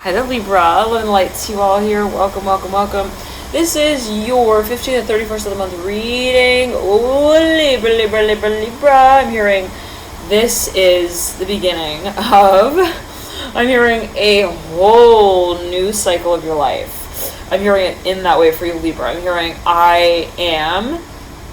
Hi there, Libra. Love and light to you all here. Welcome, welcome, welcome. This is your 15th and 31st of the month reading. Oh, Libra, Libra, Libra, Libra. I'm hearing this is the beginning of, I'm hearing a whole new cycle of your life. I'm hearing it in that way for you, Libra. I'm hearing I am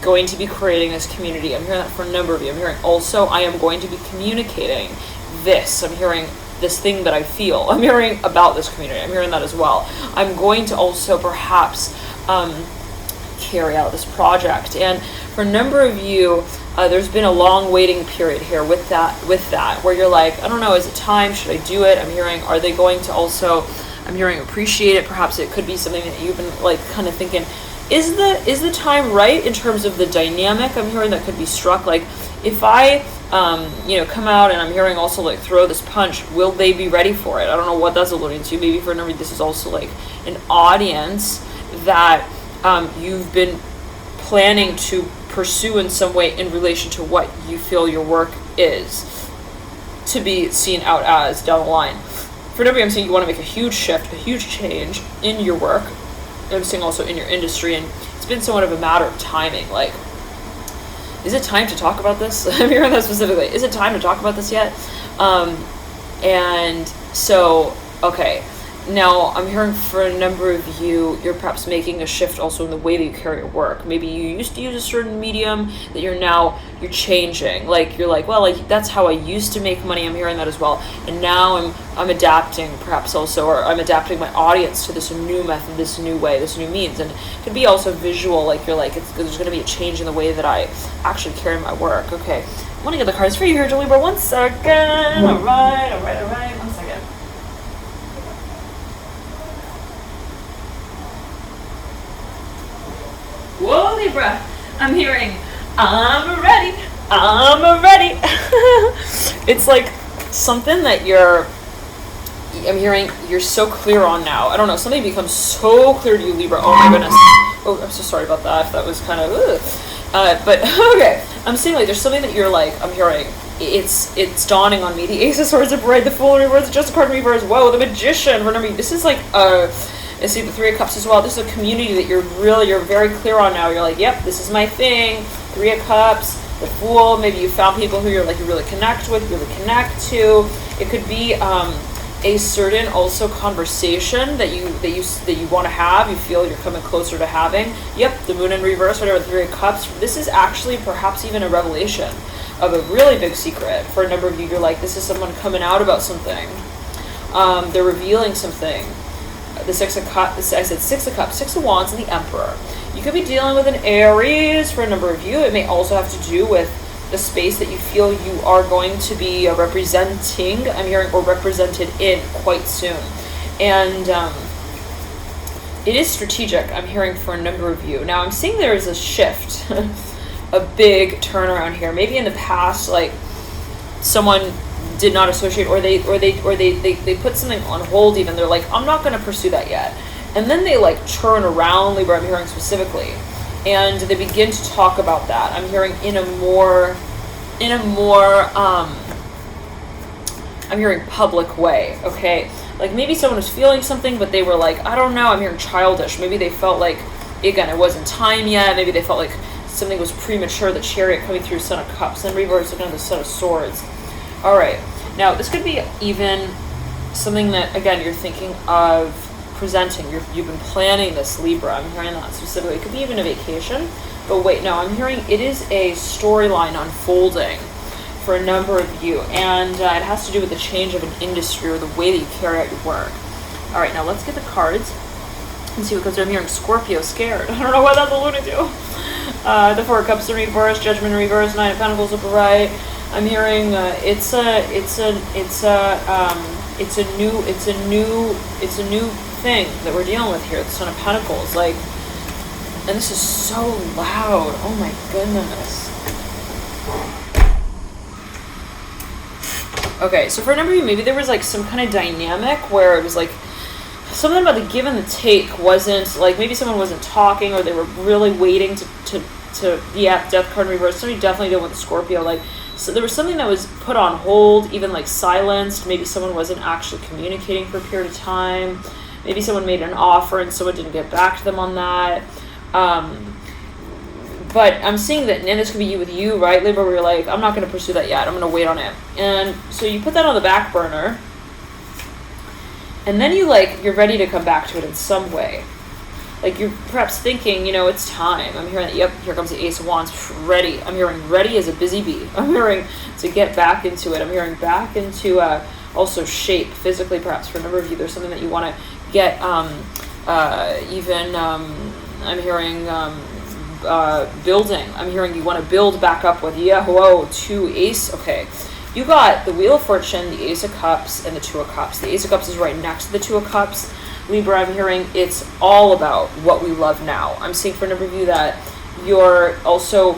going to be creating this community. I'm hearing that for a number of you. I'm hearing also I am going to be communicating this. I'm hearing this thing that I feel. I'm hearing about this community. I'm hearing that as well. I'm going to also perhaps carry out this project. And for a number of you, there's been a long waiting period here with that, where you're like, I don't know, is it time? Should I do it? I'm hearing, are they going to also, I'm hearing appreciate it. Perhaps it could be something that you've been like kind of thinking, is the time right in terms of the dynamic? I'm hearing that could be struck. Like if I come out and I'm hearing also like throw this punch, will they be ready for it? I don't know what that's alluding to. Maybe for a number, this is also like an audience that you've been planning to pursue in some way in relation to what you feel your work is to be seen out as down the line. For a number, I'm saying you want to make a huge shift, a huge change in your work. I'm saying also in your industry, and it's been somewhat of a matter of timing. Like, is it time to talk about this? I'm hearing that specifically. Is it time to talk about this yet? And so, okay. Now, I'm hearing for a number of you, you're perhaps making a shift also in the way that you carry your work. Maybe you used to use a certain medium that you're changing. Like, you're like, well, like, that's how I used to make money. I'm hearing that as well. And now I'm adapting perhaps also, or I'm adapting my audience to this new method, this new way, this new means. And it could be also visual, like you're like, there's going to be a change in the way that I actually carry my work. Okay. I want to get the cards for you here, Libra. 1 second. All right. 1 second. Whoa, Libra, I'm hearing, I'm ready. It's like something that I'm hearing you're so clear on now. I don't know, something becomes so clear to you, Libra. Oh my goodness. Oh, I'm so sorry about that, if that was kind of, but okay. I'm seeing like there's something that you're like, I'm hearing, it's dawning on me. The Ace of Swords, the Bride, the Fool in reverse, the Justice card in reverse. Whoa, the Magician. Remember, this is like I see the 3 of Cups as well. This is a community that you're very clear on now. You're like, yep, this is my thing. 3 of Cups, the Fool. Maybe you found people who you're like, you really connect with, really connect to. It could be a certain also conversation that you want to have. You feel you're coming closer to having. Yep, the Moon in reverse, whatever, 3 of Cups. This is actually perhaps even a revelation of a really big secret. For a number of you, you're like, this is someone coming out about something. They're revealing something. The 6 of Cups, I said 6 of Cups, 6 of Wands, and the Emperor. You could be dealing with an Aries for a number of you. It may also have to do with the space that you feel you are going to be representing, I'm hearing, or represented in quite soon. And it is strategic, I'm hearing, for a number of you. Now, I'm seeing there is a shift, a big turnaround here. Maybe in the past, like, someone did not associate, or they put something on hold even. They're like, I'm not going to pursue that yet. And then they like turn around, Libra, I'm hearing specifically, and they begin to talk about that. I'm hearing in a more I'm hearing public way, okay? Like maybe someone was feeling something, but they were like, I don't know, I'm hearing childish. Maybe they felt like, again, it wasn't time yet. Maybe they felt like something was premature. The Chariot coming through, Son of Cups, and reverse, again, the Son of Swords. All right, now this could be even something that, again, you're thinking of presenting. You've been planning this, Libra. I'm hearing that specifically. It could be even a vacation, but wait, no, I'm hearing it is a storyline unfolding for a number of you, and it has to do with the change of an industry or the way that you carry out your work. All right, now let's get the cards and see what comes through. I'm hearing Scorpio, scared. I don't know what that's alluding to. The 4 of Cups in reverse, Judgment in reverse, 9 of Pentacles up right. I'm hearing it's a new thing that we're dealing with here. The Son of Pentacles, like, and this is so loud. Oh my goodness. Okay, so for a number of you, maybe there was like some kind of dynamic where it was like something about the give and the take wasn't like, maybe someone wasn't talking, or they were really waiting to Death card in reverse. Somebody definitely dealing with the Scorpio, like So there was something that was put on hold, even like silenced. Maybe someone wasn't actually communicating for a period of time. Maybe someone made an offer and someone didn't get back to them on that. But I'm seeing that, and this could be you with you, right, Libra, where you're like, I'm not going to pursue that yet. I'm going to wait on it. And so you put that on the back burner. And then you're ready to come back to it in some way. Like you're perhaps thinking, it's time. I'm hearing that, yep, here comes the Ace of Wands, ready. I'm hearing ready as a busy bee. I'm hearing to get back into it. I'm hearing back into also shape, physically perhaps. For a number of you, there's something that you want to get I'm hearing building. I'm hearing you want to build back up with, two Ace. Okay. You got the Wheel of Fortune, the Ace of Cups, and the Two of Cups. The Ace of Cups is right next to the Two of Cups. Libra, I'm hearing it's all about what we love now. I'm seeing for a number of you that you're also,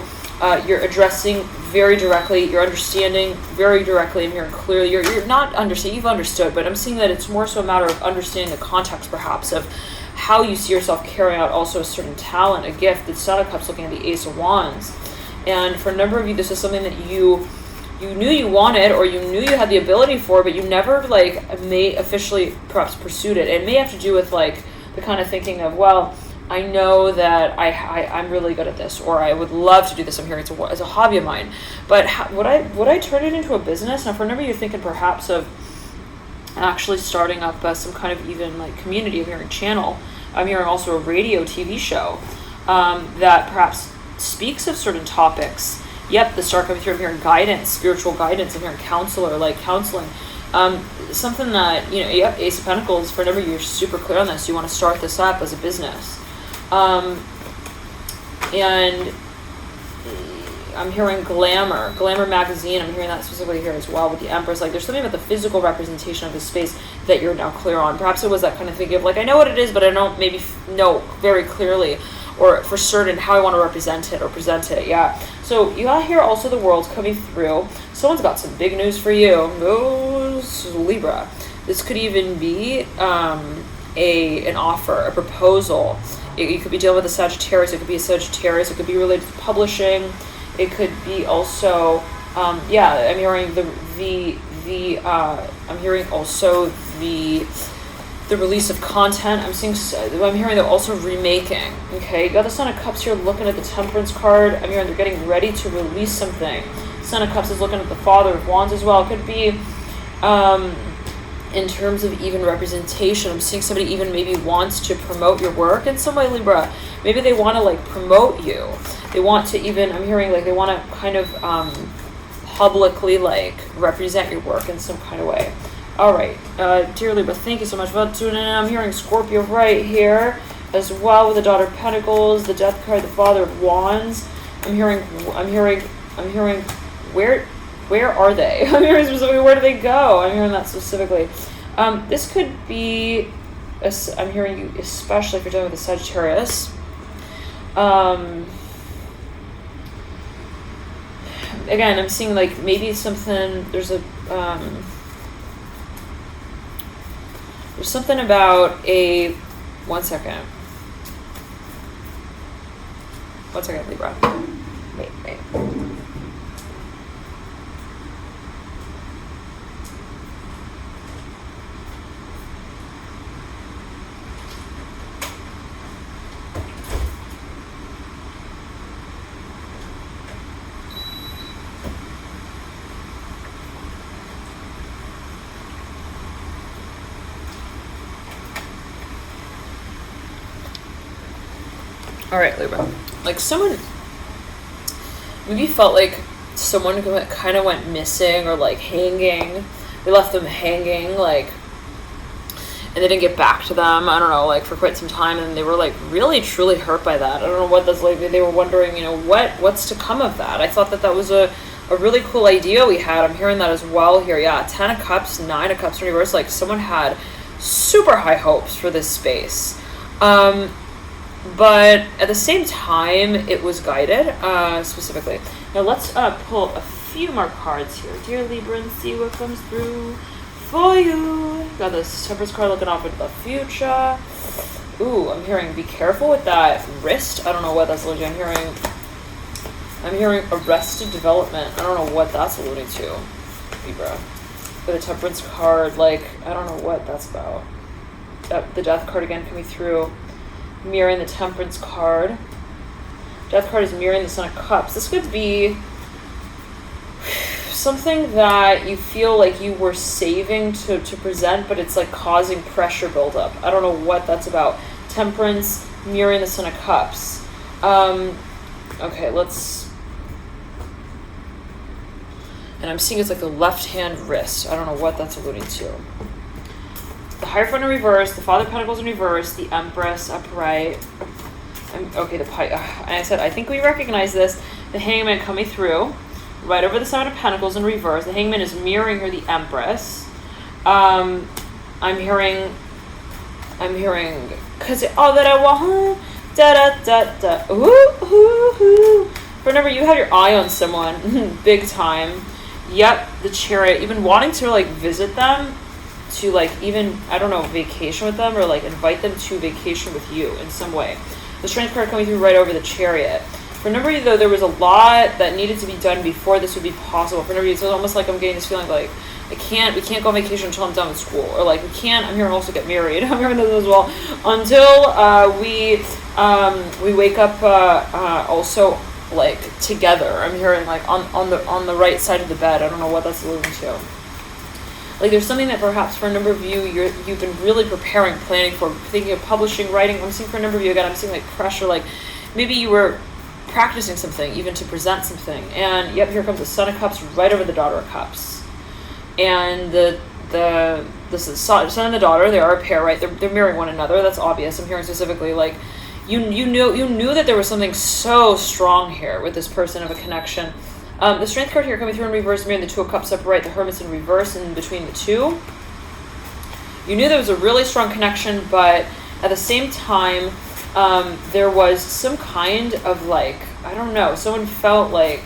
you're addressing very directly, you're understanding very directly, I'm hearing clearly. You're not understanding, you've understood, but I'm seeing that it's more so a matter of understanding the context perhaps of how you see yourself carrying out also a certain talent, a gift. The Son of Cups looking at the Ace of Wands. And for a number of you, this is something that you knew you wanted, or you knew you had the ability for, but you never may officially perhaps pursued it. It may have to do with the kind of thinking of, well, I know that I'm really good at this, or I would love to do this. I'm hearing it's a hobby of mine, but would I turn it into a business? Now, for a number of you, thinking perhaps of actually starting up some kind of even community. I'm hearing channel. I'm hearing also a radio TV show that perhaps speaks of certain topics. Yep, the Star coming through. I'm hearing guidance, spiritual guidance. I'm hearing counselor, counseling. Something that, Ace of Pentacles, for a number of you, you're super clear on this. You want to start this up as a business. And I'm hearing Glamour magazine. I'm hearing that specifically here as well with the Empress. There's something about the physical representation of the space that you're now clear on. Perhaps it was that kind of thinking of I know what it is, but I don't maybe know very clearly or for certain how I want to represent it or present it. Yeah. So you got here also the World's coming through. Someone's got some big news for you. Libra. This could even be an offer, a proposal. You could be dealing with a Sagittarius. It could be a Sagittarius. It could be related to publishing. It could be also, I'm hearing I'm hearing also the release of content. I'm hearing they're also remaking. Okay, you got the Son of Cups here looking at the Temperance card. I'm hearing they're getting ready to release something. Son of Cups is looking at the Father of Wands as well. It could be in terms of even representation. I'm seeing somebody even maybe wants to promote your work in some way, Libra. Maybe they want to promote you. They want to even, I'm hearing they want to kind of publicly represent your work in some kind of way. All right, dear Libra, thank you so much for tuning in. I'm hearing Scorpio right here as well with the Daughter of Pentacles, the Death card, the Father of Wands. I'm hearing where are they? I'm hearing specifically where do they go? I'm hearing that specifically. This could be, I'm hearing you especially if you're dealing with a Sagittarius. Again, I'm seeing maybe something, there's something about one second, Libra. Wait. All right, Libra. Someone maybe felt someone kind of went missing or hanging. They left them hanging, and they didn't get back to them. I don't know, for quite some time, and they were really truly hurt by that. I don't know what that's They were wondering, what's to come of that. I thought that was a really cool idea we had. I'm hearing that as well here. Yeah, 10 of Cups, 9 of Cups in reverse. Someone had super high hopes for this space. But at the same time, it was guided, specifically. Now let's pull a few more cards here, dear Libra, and see what comes through for you. Got this Temperance card looking off into the future. Ooh, I'm hearing be careful with that wrist. I don't know what that's looking. I'm hearing I'm hearing arrested development. I don't know what that's alluding to, Libra. For the Temperance card, like, I don't know what that's about. The Death card again coming through, mirroring the Temperance card. Death card is mirroring the Son of Cups. This could be something that you feel like you were saving to present, but it's like causing pressure buildup. I don't know what that's about. Temperance mirroring the Son of Cups. Okay, let's... And I'm seeing it's like the left hand wrist. I don't know what that's alluding to. The Hierophant in reverse, the Father of Pentacles in reverse, the Empress upright. Okay, the and I said, I think we recognize this. The Hangman coming through. Right over the Seven of Pentacles in reverse. The Hangman is mirroring her, the Empress. I'm hearing, cause all that I want, da da da da, ooh, ooh, ooh. Remember, you had your eye on someone, big time. Yep, the Chariot. You've been wanting to like visit them, to like even, I don't know, vacation with them, or like invite them to vacation with you in some way. The Strength card coming through right over the Chariot. For a number of you, though, there was a lot that needed to be done before this would be possible. For a number of you, it's almost like I'm getting this feeling like we can't go on vacation until I'm done with school. Or like I'm hearing also get married. I'm hearing this as well. Until we wake up also like together. I'm hearing like on the right side of the bed. I don't know what that's alluding to. Like there's something that perhaps for a number of you, you've been really preparing, planning for, thinking of publishing, writing. I'm seeing for a number of you, again, I'm seeing like pressure, like maybe you were practicing something, even to present something. And yep, here comes the Son of Cups right over the Daughter of Cups. And this is the son and the daughter, they are a pair, right? They're mirroring one another. That's obvious. I'm hearing specifically like you knew that there was something so strong here with this person of a connection. The Strength card here coming through in reverse, mirroring the Two of Cups upright, the Hermit's in reverse, and in between the two. You knew there was a really strong connection, but at the same time, there was some kind of like, I don't know, someone felt like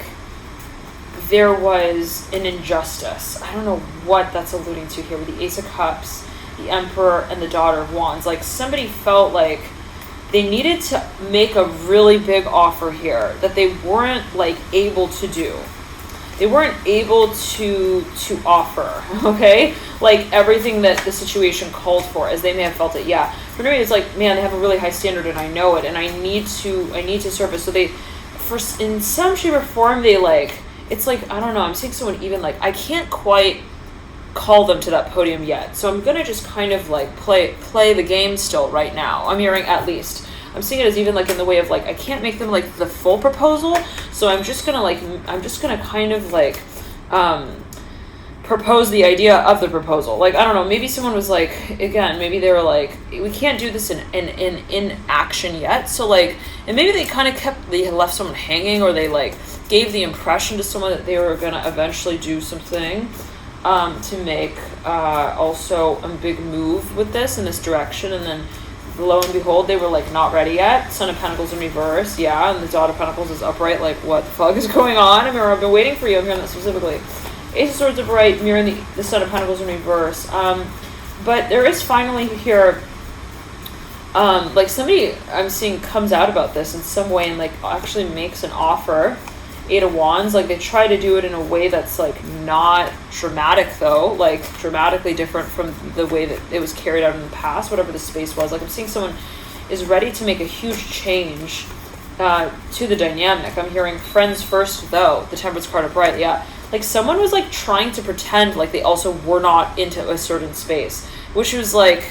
there was an injustice. I don't know what that's alluding to here with the Ace of Cups, the Emperor, and the Daughter of Wands. Like somebody felt like they needed to make a really big offer here that they weren't like able to do. They weren't able to offer, okay? Like everything that the situation called for, as they may have felt it. Yeah, for me, it's like, man, they have a really high standard, and I know it, and I need to surface. So they, in some shape or form, they like, it's like, I don't know. I'm seeing someone even like, I can't quite call them to that podium yet. So I'm gonna just kind of like play the game still right now. I'm hearing at least. I'm seeing it as even like in the way of like, I can't make them like the full proposal. So I'm just gonna kind of like propose the idea of the proposal. Like, I don't know, maybe someone was like, again, maybe they were like, we can't do this in action yet. So like, and maybe they left someone hanging, or they like gave the impression to someone that they were gonna eventually do something to make also a big move with this in this direction, and then lo and behold, they were like not ready yet. Son of Pentacles in reverse, yeah, and the Daughter of Pentacles is upright. Like, what the fuck is going on? I mean, I've been waiting for you. I'm hearing that specifically. Ace of Swords upright, mirroring the Son of Pentacles in reverse. But there is finally here, like somebody I'm seeing comes out about this in some way and like actually makes an offer. Eight of Wands, like they try to do it in a way that's like not dramatic though, like dramatically different from the way that it was carried out in the past, whatever the space was. Like I'm seeing someone is ready to make a huge change to the dynamic. I'm hearing friends first though, the Temperance card upright, yeah. Like someone was like trying to pretend like they also were not into a certain space, which was like,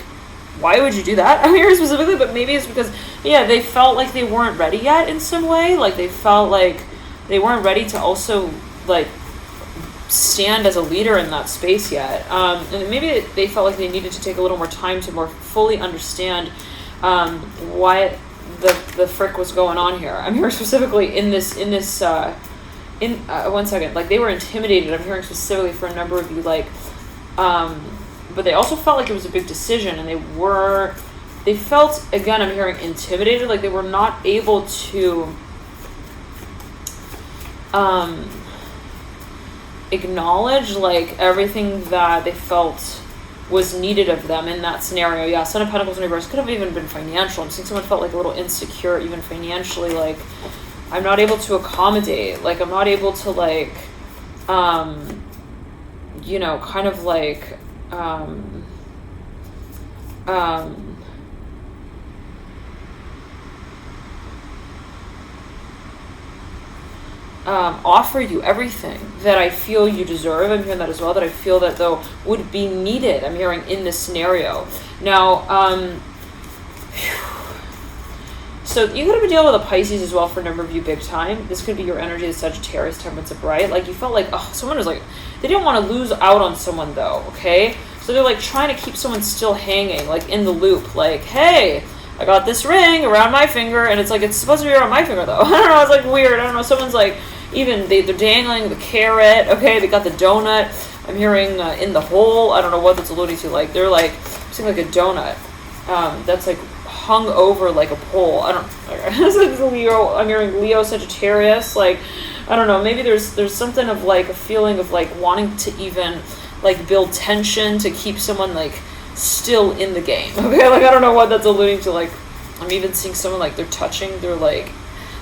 why would you do that? I'm hearing specifically, but maybe it's because, yeah, they felt like they weren't ready yet in some way. Like they felt like they weren't ready to also like stand as a leader in that space yet. And maybe they felt like they needed to take a little more time to more fully understand what the frick was going on here. I'm hearing specifically in one second, like they were intimidated. I'm hearing specifically for a number of you, like, but they also felt like it was a big decision, and they felt, again, I'm hearing intimidated, like they were not able to acknowledge like everything that they felt was needed of them in that scenario. Yeah, Son of Pentacles in reverse could have even been financial. I'm seeing someone felt like a little insecure, even financially, like I'm not able to accommodate, like I'm not able to like, you know, kind of like, offer you everything that I feel you deserve. I'm hearing that as well, that I feel that though would be needed, I'm hearing, in this scenario. Now, so you could have been dealing with a Pisces as well for a number of you big time. This could be your energy of Sagittarius, Temperance, and Bright. Like you felt like, oh, someone was like, they didn't want to lose out on someone though, okay? So they're like trying to keep someone still hanging, like in the loop, like, hey, I got this ring around my finger, and it's like, it's supposed to be around my finger though. I don't know, it's like weird. I don't know, someone's like, even they're dangling the carrot, okay, they got the donut. I'm hearing in the hole. I don't know what that's alluding to. Like they're like, seeing like a donut that's like hung over like a pole. I don't. This is Leo. I'm hearing Leo, Sagittarius. Like I don't know. Maybe there's something of like a feeling of like wanting to even like build tension to keep someone like still in the game. Okay, like I don't know what that's alluding to. Like I'm even seeing someone like they're touching their like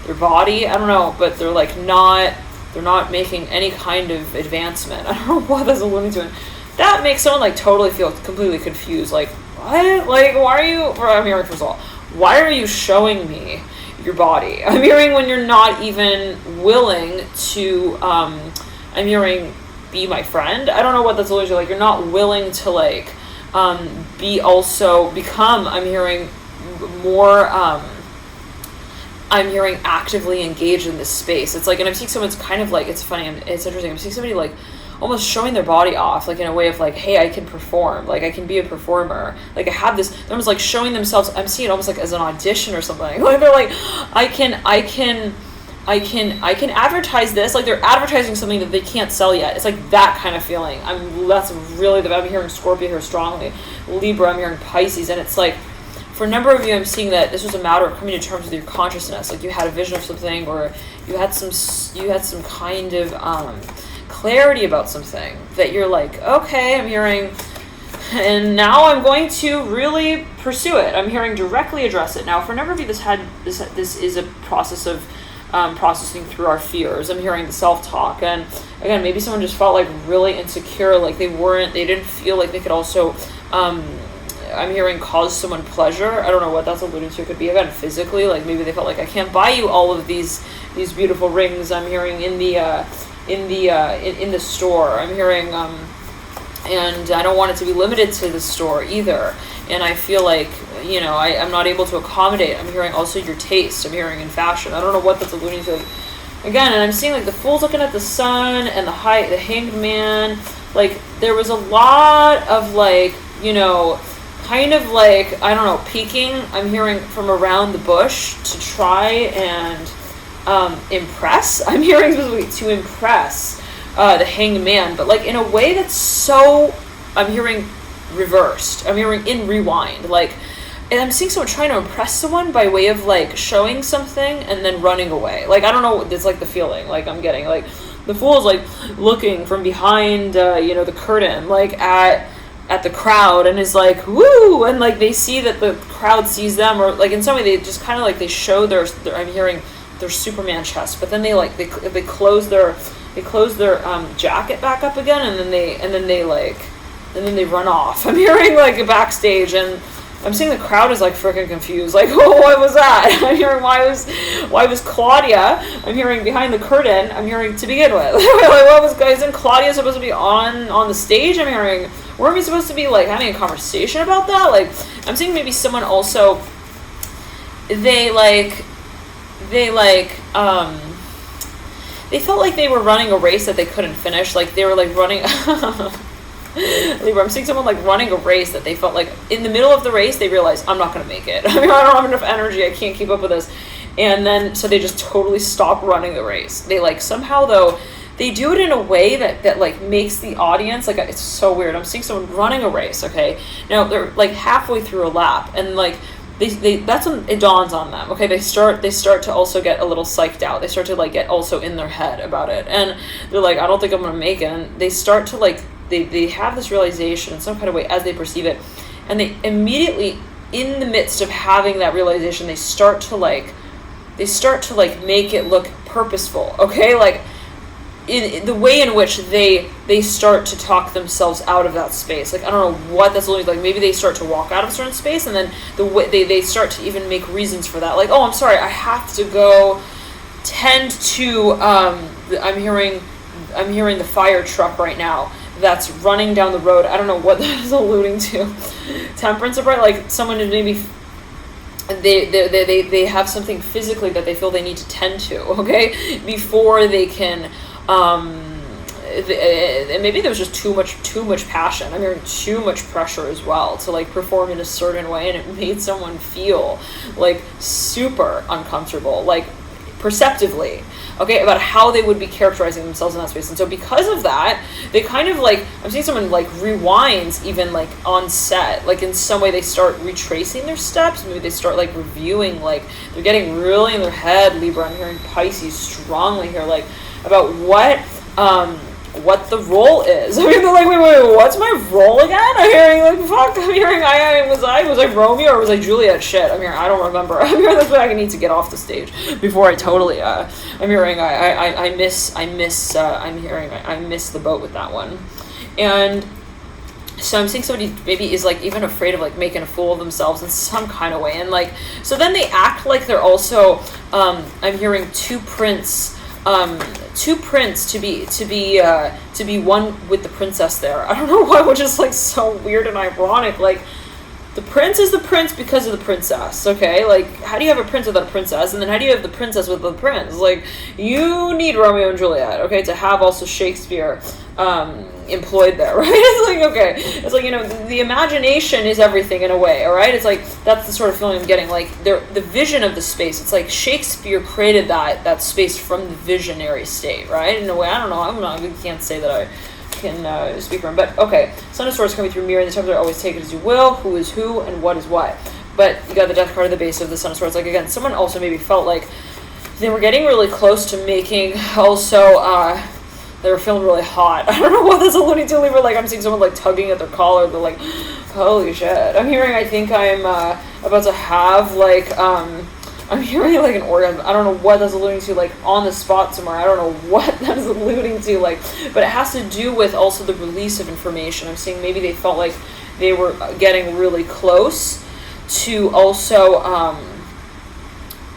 their body. I don't know, but they're like not. They're not making any kind of advancement. I don't know what that's alluding to. And that makes someone like totally feel completely confused. Like what? Like why are you? I'm hearing first of all, why are you showing me your body? I'm hearing when you're not even willing to. I'm hearing be my friend. I don't know what that's alluding to. Like you're not willing to like be also become. I'm hearing more. I'm hearing actively engaged in this space. It's like, and I'm seeing someone's kind of like, it's funny, it's interesting. I'm seeing somebody like almost showing their body off, like in a way of like, hey, I can perform, like I can be a performer. Like I have this, they're almost like showing themselves, I'm seeing it almost like as an audition or something. Like they're like, I can advertise this, like they're advertising something that they can't sell yet. It's like that kind of feeling. That's really I'm hearing Scorpio here strongly. Libra, I'm hearing Pisces, and it's like, for a number of you, I'm seeing that this was a matter of coming to terms with your consciousness. Like you had a vision of something, or you had some kind of clarity about something that you're like, okay, I'm hearing, and now I'm going to really pursue it. I'm hearing directly address it. Now, for a number of you, this is a process of processing through our fears. I'm hearing the self-talk, and again, maybe someone just felt like really insecure, like they didn't feel like they could also. I'm hearing cause someone pleasure. I don't know what that's alluding to. It could be again physically, like maybe they felt like I can't buy you all of these beautiful rings. I'm hearing in the store. I'm hearing and I don't want it to be limited to the store either. And I feel like I'm not able to accommodate. I'm hearing also your taste. I'm hearing in fashion. I don't know what that's alluding to. Again, and I'm seeing like the Fool's looking at the sun and the Hanged Man. Like there was a lot of like kind of like, I don't know, peeking, I'm hearing from around the bush to try and impress. I'm hearing specifically to impress the Hanged Man, but like in a way that's so, I'm hearing reversed. I'm hearing in rewind. Like, and I'm seeing someone trying to impress someone by way of like showing something and then running away. Like, I don't know, it's like the feeling like I'm getting. Like, the Fool is like looking from behind, the curtain, like at the crowd, and is like, woo, and like they see that the crowd sees them, or like in some way they just kind of like they show their I'm hearing their Superman chest, but then they like they close their jacket back up again, and then they run off. I'm hearing like backstage, and I'm seeing the crowd is like freaking confused, like, oh, what was that? I'm hearing why was Claudia? I'm hearing behind the curtain. I'm hearing to begin with, like isn't Claudia supposed to be on the stage? I'm hearing, weren't we supposed to be like having a conversation about that? Like I'm seeing maybe someone also they felt like they were running a race that they couldn't finish. Like they were like running. Libra, I'm seeing someone like running a race that they felt like in the middle of the race they realized, I'm not going to make it. I don't have enough energy. I can't keep up with this. And then so they just totally stop running the race. They like somehow though they do it in a way that like makes the audience like, it's so weird. I'm seeing someone running a race. Okay, now they're like halfway through a lap, and like they that's when it dawns on them. Okay, they start to also get a little psyched out. They start to like get also in their head about it, and they're like, I don't think I'm going to make it. And they start to like they have this realization in some kind of way as they perceive it, and they immediately, in the midst of having that realization, they start to they start to like make it look purposeful, okay? Like in the way in which they start to talk themselves out of that space. Like, I don't know what that's like. Maybe they start to walk out of a certain space, and then the way they start to even make reasons for that. Like, oh, I'm sorry, I have to go tend to I'm hearing the fire truck right now that's running down the road. I don't know what that is alluding to. Temperance upright, like someone is maybe they have something physically that they feel they need to tend to, okay, before they can maybe there was just too much passion. I'm hearing too much pressure as well to like perform in a certain way, and it made someone feel like super uncomfortable, like perceptively, okay, about how they would be characterizing themselves in that space. And so because of that, they kind of like, I'm seeing someone like rewinds even like on set, like in some way they start retracing their steps. Maybe they start like reviewing, like they're getting really in their head. Libra, I'm hearing Pisces strongly here, like about what the role is. I mean, they're like, wait, what's my role again? I'm hearing like, fuck, I'm hearing, was I Romeo or was I Juliet? Shit, I'm hearing, I don't remember. I'm hearing that's why I need to get off the stage before I totally, I'm hearing, I miss the boat with that one. And so I'm seeing somebody maybe is like even afraid of like making a fool of themselves in some kind of way. And like, so then they act like they're also, I'm hearing two prince to be one with the princess there. I don't know why, which is like so weird and ironic. Like, the prince is the prince because of the princess, okay? Like, how do you have a prince without a princess? And then how do you have the princess with the prince? Like, you need Romeo and Juliet, okay, to have also Shakespeare employed there, right? It's like, okay, it's like, you know, the imagination is everything in a way, all right? It's like, that's the sort of feeling I'm getting, like, the vision of the space. It's like Shakespeare created that space from the visionary state, right? In a way, I don't know, I can't say that I can speak for him, but okay, Son of Swords coming through mirror, the times are always take it as you will, who is who, and what is what. But you got the death card at the base of the Son of Swords. Like, again, someone also maybe felt like they were getting really close to making also, they were feeling really hot. I don't know what that's alluding to. Libra, like, I'm seeing someone like tugging at their collar. They're like, holy shit. I'm hearing, I think I'm about to have like, I'm hearing like an orgasm. I don't know what that's alluding to, like on the spot somewhere. I don't know what that's alluding to, like, but it has to do with also the release of information. I'm seeing maybe they felt like they were getting really close to also,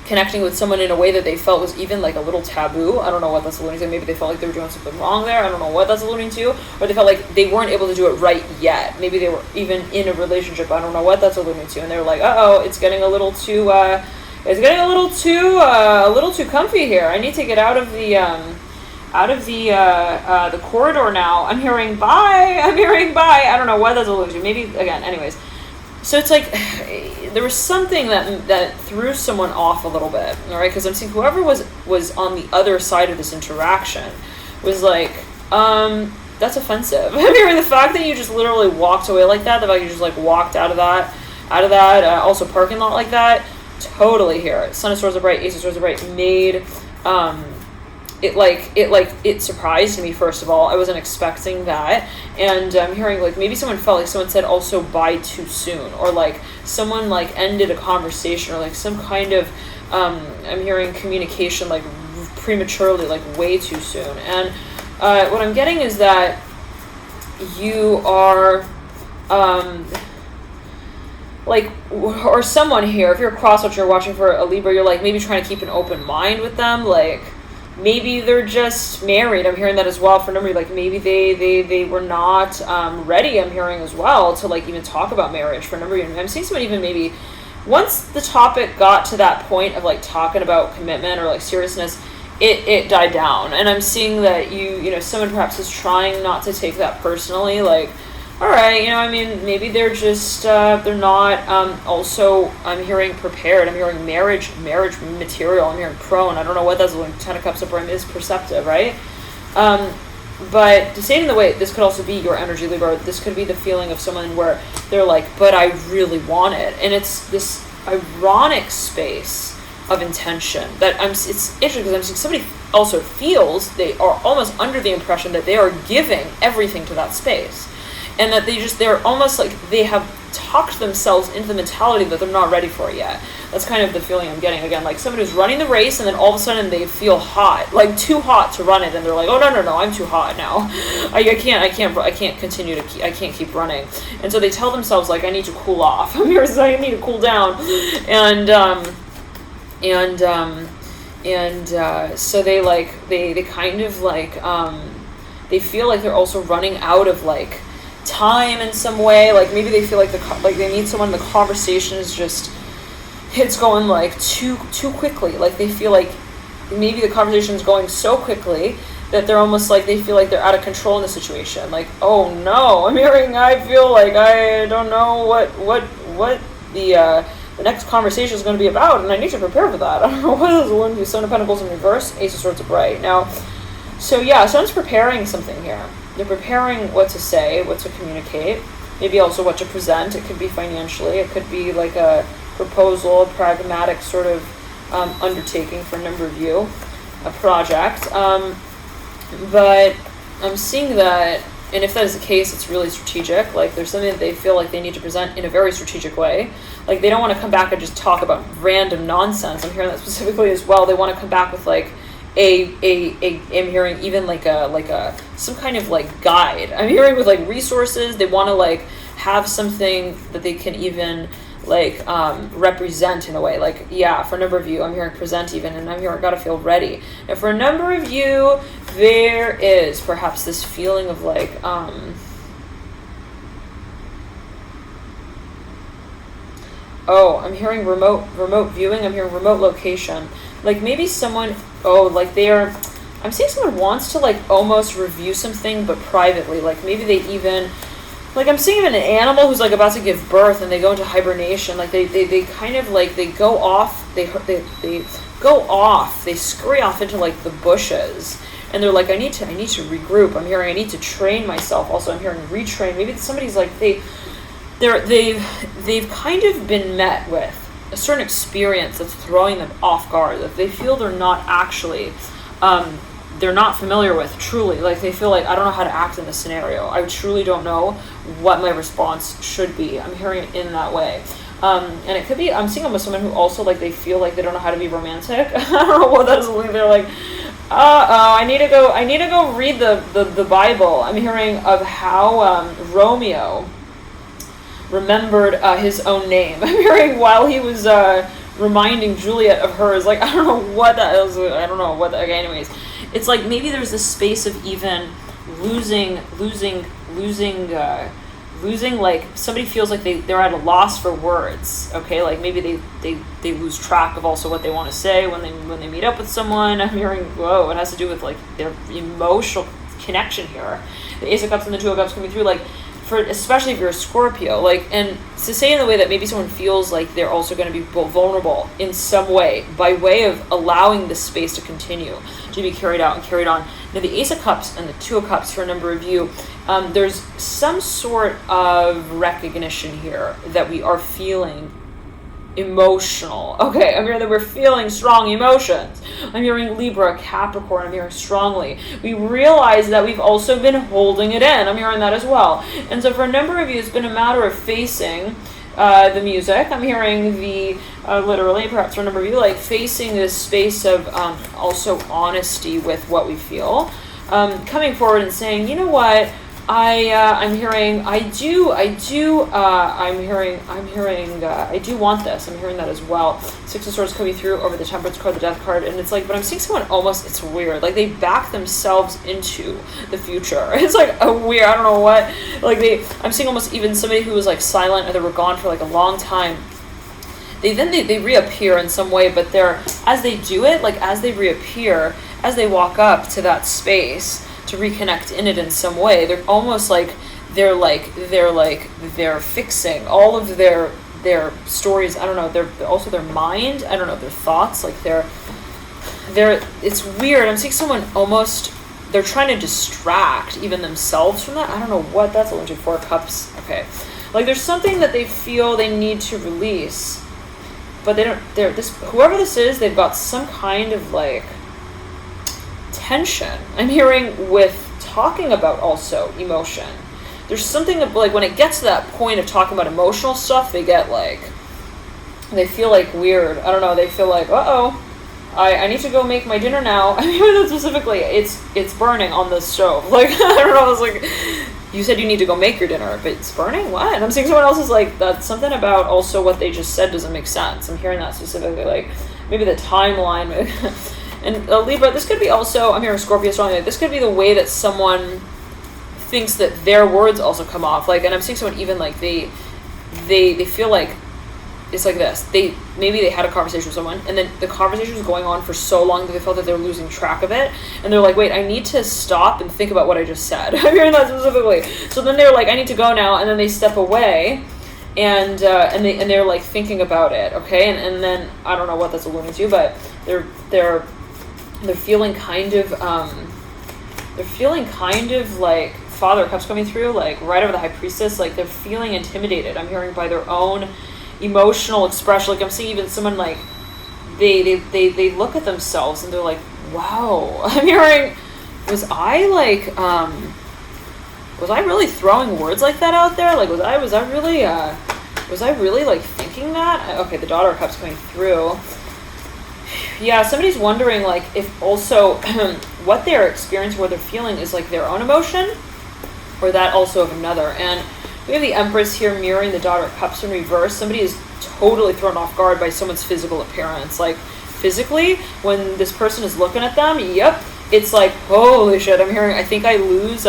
connecting with someone in a way that they felt was even like a little taboo. I don't know what that's alluding to. Maybe they felt like they were doing something wrong there. I don't know what that's alluding to. Or they felt like they weren't able to do it right yet. Maybe they were even in a relationship. I don't know what that's alluding to. And they were like, uh-oh, it's getting a little too, a little too comfy here. I need to get out of the corridor now. I'm hearing bye. I don't know what that's alluding to. Maybe, again, anyways. So it's like, there was something that threw someone off a little bit, all right? Because I'm seeing whoever was on the other side of this interaction was like, that's offensive. I'm hearing the fact that you just literally walked away like that, the fact you just like walked out of that, also parking lot like that, totally here. Son of Swords upright, Ace of Swords upright made, it surprised me, first of all. I wasn't expecting that. And I'm hearing like maybe someone felt like someone said also bye too soon, or like someone like ended a conversation, or like some kind of I'm hearing communication like prematurely, like way too soon. And what I'm getting is that you are like, or someone here, if you're a crosswatcher, you're watching for a Libra, you're like maybe trying to keep an open mind with them, like maybe they're just married. I'm hearing that as well for a number of, like, maybe they were not ready, I'm hearing as well, to like even talk about marriage for a number of you. I'm seeing someone even maybe once the topic got to that point of like talking about commitment or like seriousness, it died down. And I'm seeing that you know, someone perhaps is trying not to take that personally, like, all right, you know, I mean, maybe they're just, they're not, also, I'm hearing prepared, I'm hearing marriage material, I'm hearing prone, I don't know what that's like, 10 of Cups upright is perceptive, right? But to say it in the way, this could also be your energy, Libra, this could be the feeling of someone where they're like, but I really want it, and it's this ironic space of intention that it's interesting, because I'm seeing somebody also feels they are almost under the impression that they are giving everything to that space. And that they're almost like they have talked themselves into the mentality that they're not ready for it yet. That's kind of the feeling I'm getting. Again, like somebody who's running the race and then all of a sudden they feel hot, like too hot to run it, and they're like, oh no, I'm too hot now. I can't continue to I can't keep running. And so they tell themselves like, I need to cool off. I need to cool down. So they kind of like they feel like they're also running out of like time in some way. Like maybe they feel like they need someone. The conversation is just, it's going like too quickly. Like they feel like maybe the conversation is going so quickly that they're almost like they feel like they're out of control in the situation. Like, oh no, I feel like I don't know what the next conversation is going to be about, and I need to prepare for that. I don't know what is the one, the Seven of Pentacles in reverse, Ace of Swords upright. Now, so yeah, someone's preparing something here. They're preparing what to say, what to communicate, maybe also what to present. It could be financially, it could be like a proposal, a pragmatic sort of undertaking for a number of you, a project. But I'm seeing that, and if that is the case, it's really strategic. Like there's something that they feel like they need to present in a very strategic way. Like they don't want to come back and just talk about random nonsense. I'm hearing that specifically as well. They want to come back with like I'm hearing even like a some kind of like guide. I'm hearing with like resources. They want to like have something that they can even like represent in a way. Like, yeah, for a number of you, I'm hearing present even, and I'm hearing gotta feel ready. And for a number of you, there is perhaps this feeling of like I'm hearing remote viewing. I'm hearing remote location. Like maybe someone, I'm seeing someone wants to like almost review something, but privately. Like maybe they even, like I'm seeing an animal who's like about to give birth and they go into hibernation. Like they kind of like, they go off, they go off, they scurry off into like the bushes. And they're like, I need to regroup. I'm hearing I need to train myself. Also, I'm hearing retrain. Maybe somebody's like, they've kind of been met with a certain experience that's throwing them off guard, that they feel they're not actually, they're not familiar with truly. Like they feel like, I don't know how to act in this scenario. I truly don't know what my response should be. I'm hearing it in that way. And it could be, I'm seeing almost someone who also like, they feel like they don't know how to be romantic. I don't know what that is. They're like, I need to go read the Bible. I'm hearing of how Romeo remembered his own name. I'm hearing while he was reminding Juliet of hers. Like, I don't know what that is. I don't know what that, okay, anyways. It's like maybe there's this space of even losing, like somebody feels like they're at a loss for words. Okay, like maybe they lose track of also what they want to say when they meet up with someone. I'm hearing, whoa, it has to do with like their emotional connection here. The Ace of Cups and the Two of Cups coming through, like for especially if you're a Scorpio, like, and to say in the way that maybe someone feels like they're also going to be vulnerable in some way by way of allowing this space to continue to be carried out and carried on. Now the Ace of Cups and the Two of Cups for a number of you, there's some sort of recognition here that we are feeling emotional. Okay, I'm hearing that we're feeling strong emotions. I'm hearing Libra, Capricorn, I'm hearing strongly. We realize that we've also been holding it in. I'm hearing that as well. And so for a number of you, it's been a matter of facing the music. I'm hearing the, literally, perhaps for a number of you, like facing this space of also honesty with what we feel. Coming forward and saying, you know what, I'm hearing, I do want this. I'm hearing that as well. Six of Swords coming through over the Temperance card, the Death card, and it's like, but I'm seeing someone almost, it's weird, like they back themselves into the future. It's like a weird, I don't know what, like I'm seeing almost even somebody who was like silent or they were gone for like a long time. They reappear in some way, but as they do it, like as they reappear, as they walk up to that space to reconnect in it in some way, they're almost like they're fixing all of their stories. I don't know, they're also their mind, I don't know, their thoughts, like they're it's weird. I'm seeing someone almost, they're trying to distract even themselves from that. I don't know what that's. Only 4 cups. Okay, like there's something that they feel they need to release, but whoever this is, they've got some kind of like tension. I'm hearing with talking about also emotion. there's something of, like, when it gets to that point of talking about emotional stuff, they get like, they feel like weird. I don't know. They feel like, I need to go make my dinner now. I mean, specifically, it's burning on the stove. Like, I don't know. I was like, you said you need to go make your dinner, but it's burning? What? And I'm seeing someone else is like, that's something about also what they just said doesn't make sense. I'm hearing that specifically, like, maybe the timeline. And Libra, this could be also, I'm hearing Scorpio strongly, like, this could be the way that someone thinks that their words also come off. Like, and I'm seeing someone even like, they feel like, it's like this. Maybe they had a conversation with someone, and then the conversation was going on for so long that they felt that they were losing track of it, and they're like, wait, I need to stop and think about what I just said. I'm hearing that specifically. So then they're like, I need to go now, and then they step away, and they're like thinking about it, okay? And then I don't know what that's alluding to, but they're feeling kind of like Father of Cups coming through, like right over the High Priestess, like they're feeling intimidated. I'm hearing by their own emotional expression. Like I'm seeing even someone like they look at themselves and they're like, wow. I'm hearing, was I really throwing words like that out there? Like was I really like thinking that? Okay, the Daughter of Cups coming through. Yeah, somebody's wondering like if also what they're experiencing, what they're feeling is like their own emotion or that also of another. And we have the Empress here mirroring the Daughter of Cups in reverse. Somebody is totally thrown off guard by someone's physical appearance. Like, physically, when this person is looking at them, yep, it's like, holy shit, I'm hearing, I think I lose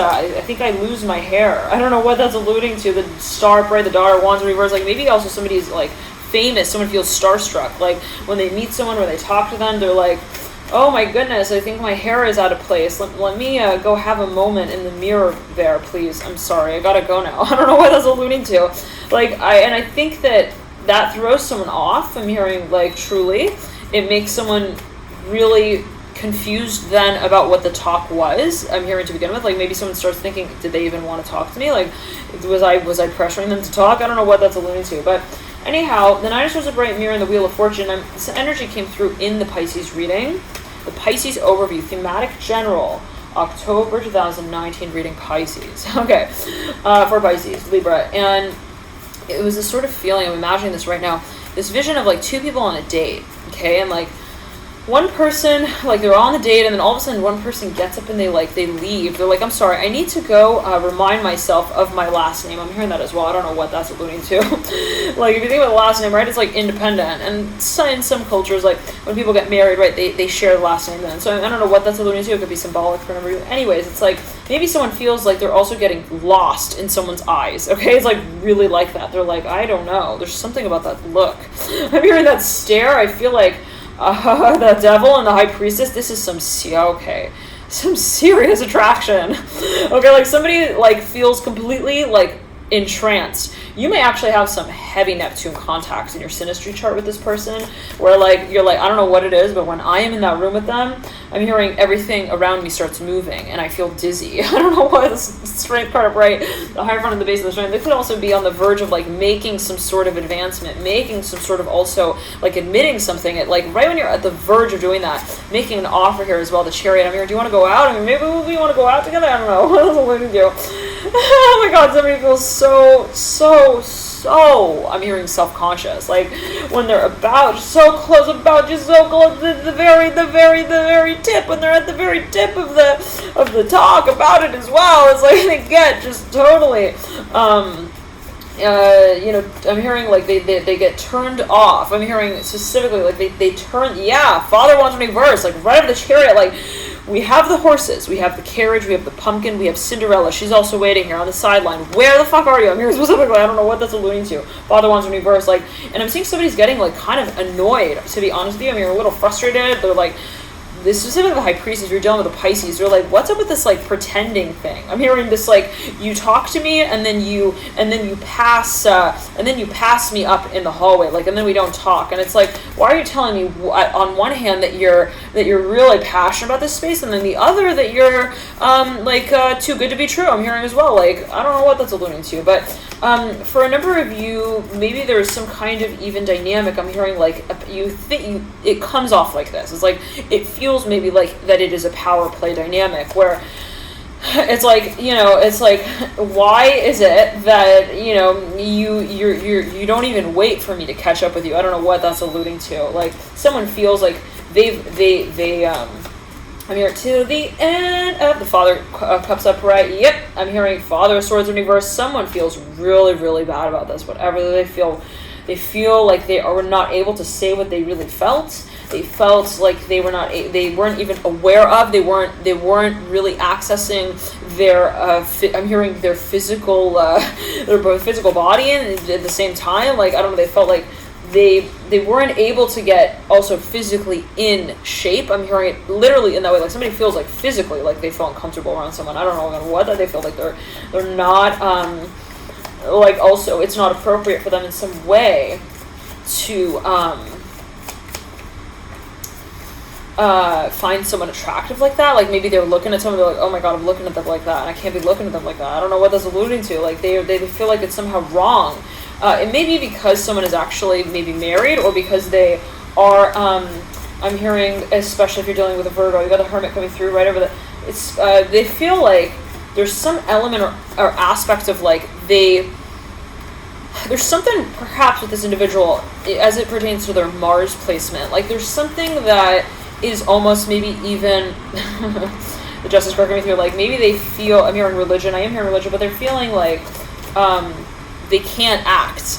my hair. I don't know what that's alluding to. The Star of Prey, the Daughter of Wands in reverse. Like, maybe also somebody's, like, famous. Someone feels starstruck. Like, when they meet someone, when they talk to them, they're like, oh my goodness, I think my hair is out of place. Let me go have a moment in the mirror there, please. I'm sorry, I gotta go now. I don't know what that's alluding to. Like, I think that throws someone off. I'm hearing, like, truly. It makes someone really confused then about what the talk was. I'm hearing to begin with. Like, maybe someone starts thinking, did they even want to talk to me? Like, was I pressuring them to talk? I don't know what that's alluding to, but anyhow, the Nine of Swords, a bright mirror, and the Wheel of Fortune. This energy came through in the Pisces reading. The Pisces overview, thematic general, October 2019 reading Pisces. Okay, for Pisces, Libra. And it was this sort of feeling, I'm imagining this right now, this vision of like two people on a date, okay? And like one person, like they're on the date, and then all of a sudden one person gets up and they leave. They're like, I'm sorry, I need to go remind myself of my last name. I'm hearing that as well. I don't know what that's alluding to. Like, if you think about the last name, right, it's like independent. And in some cultures, like when people get married, right, they share the last name then. So I don't know what that's alluding to. It could be symbolic for a number of reasons. Anyways, it's like maybe someone feels like they're also getting lost in someone's eyes, okay? It's like really like that. They're like, I don't know. There's something about that look. I'm hearing that stare. I feel like the Devil and the High Priestess, this is some serious attraction. Okay, like somebody like feels completely like entranced. You may actually have some heavy Neptune contacts in your synastry chart with this person, where like you're like, I don't know what it is, but when I am in that room with them, I'm hearing everything around me starts moving and I feel dizzy. I don't know what. This strength card up right, the higher front and the base of the strength. They could also be on the verge of like making some sort of advancement, making some sort of also like admitting something. At like right when you're at the verge of doing that, making an offer here as well. The Chariot. I'm here. Do you want to go out? I mean, maybe we want to go out together. I don't know. What does it do? Oh my God, somebody feels so. I'm hearing self-conscious, like when they're about so close to the very tip, when they're at the very tip of the talk about it as well. It's like they get just totally I'm hearing like they get turned off. I'm hearing specifically like they turn, Father wants to reverse, like right over the Chariot. Like, we have the horses, we have the carriage, we have the pumpkin, we have Cinderella. She's also waiting here on the sideline. Where the fuck are you? I'm here specifically. I don't know what that's alluding to. Father wants to reverse. Like, and I'm seeing somebody's getting like kind of annoyed, to be honest with you. I'm hearing a little frustrated. They're like, this specifically the High Priestess, you're dealing with the Pisces, you're like, what's up with this like pretending thing? I'm hearing this like, you talk to me and then you pass me up in the hallway, like, and then we don't talk. And it's like, why are you telling me on one hand that you're really passionate about this space, and then the other that you're too good to be true? I'm hearing as well. Like, I don't know what that's alluding to, but for a number of you, maybe there's some kind of even dynamic. I'm hearing like it comes off like this. It's like it feels maybe like that it is a power play dynamic where it's like, it's like, why is it that, you don't even wait for me to catch up with you? I don't know what that's alluding to. Like, someone feels like I'm here to the end of the Father Cups upright. Yep, I'm hearing Father of Swords in reverse. Someone feels really, really bad about this. Whatever they feel like they are not able to say what they really felt. They felt like they weren't even aware of. They weren't really accessing their. I'm hearing their physical, their both physical body and at the same time. Like, I don't know. They felt like they weren't able to get also physically in shape. I'm hearing it literally in that way. Like, somebody feels like physically like they feel uncomfortable around someone. I don't know what, that they feel like they're not like, also it's not appropriate for them in some way to find someone attractive like that. Like, maybe they're looking at someone, they're like, oh my god, I'm looking at them like that, and I can't be looking at them like that. I don't know what that's alluding to. Like, they feel like it's somehow wrong. It may be because someone is actually maybe married, or because they are, I'm hearing, especially if you're dealing with a Virgo, you got the Hermit coming through right over the, it's, they feel like there's some element or aspect of, like, there's something perhaps with this individual as it pertains to their Mars placement. Like, there's something that is almost maybe even, the Justice Card coming through, like, maybe they feel, I am hearing religion, but they're feeling like, they can't act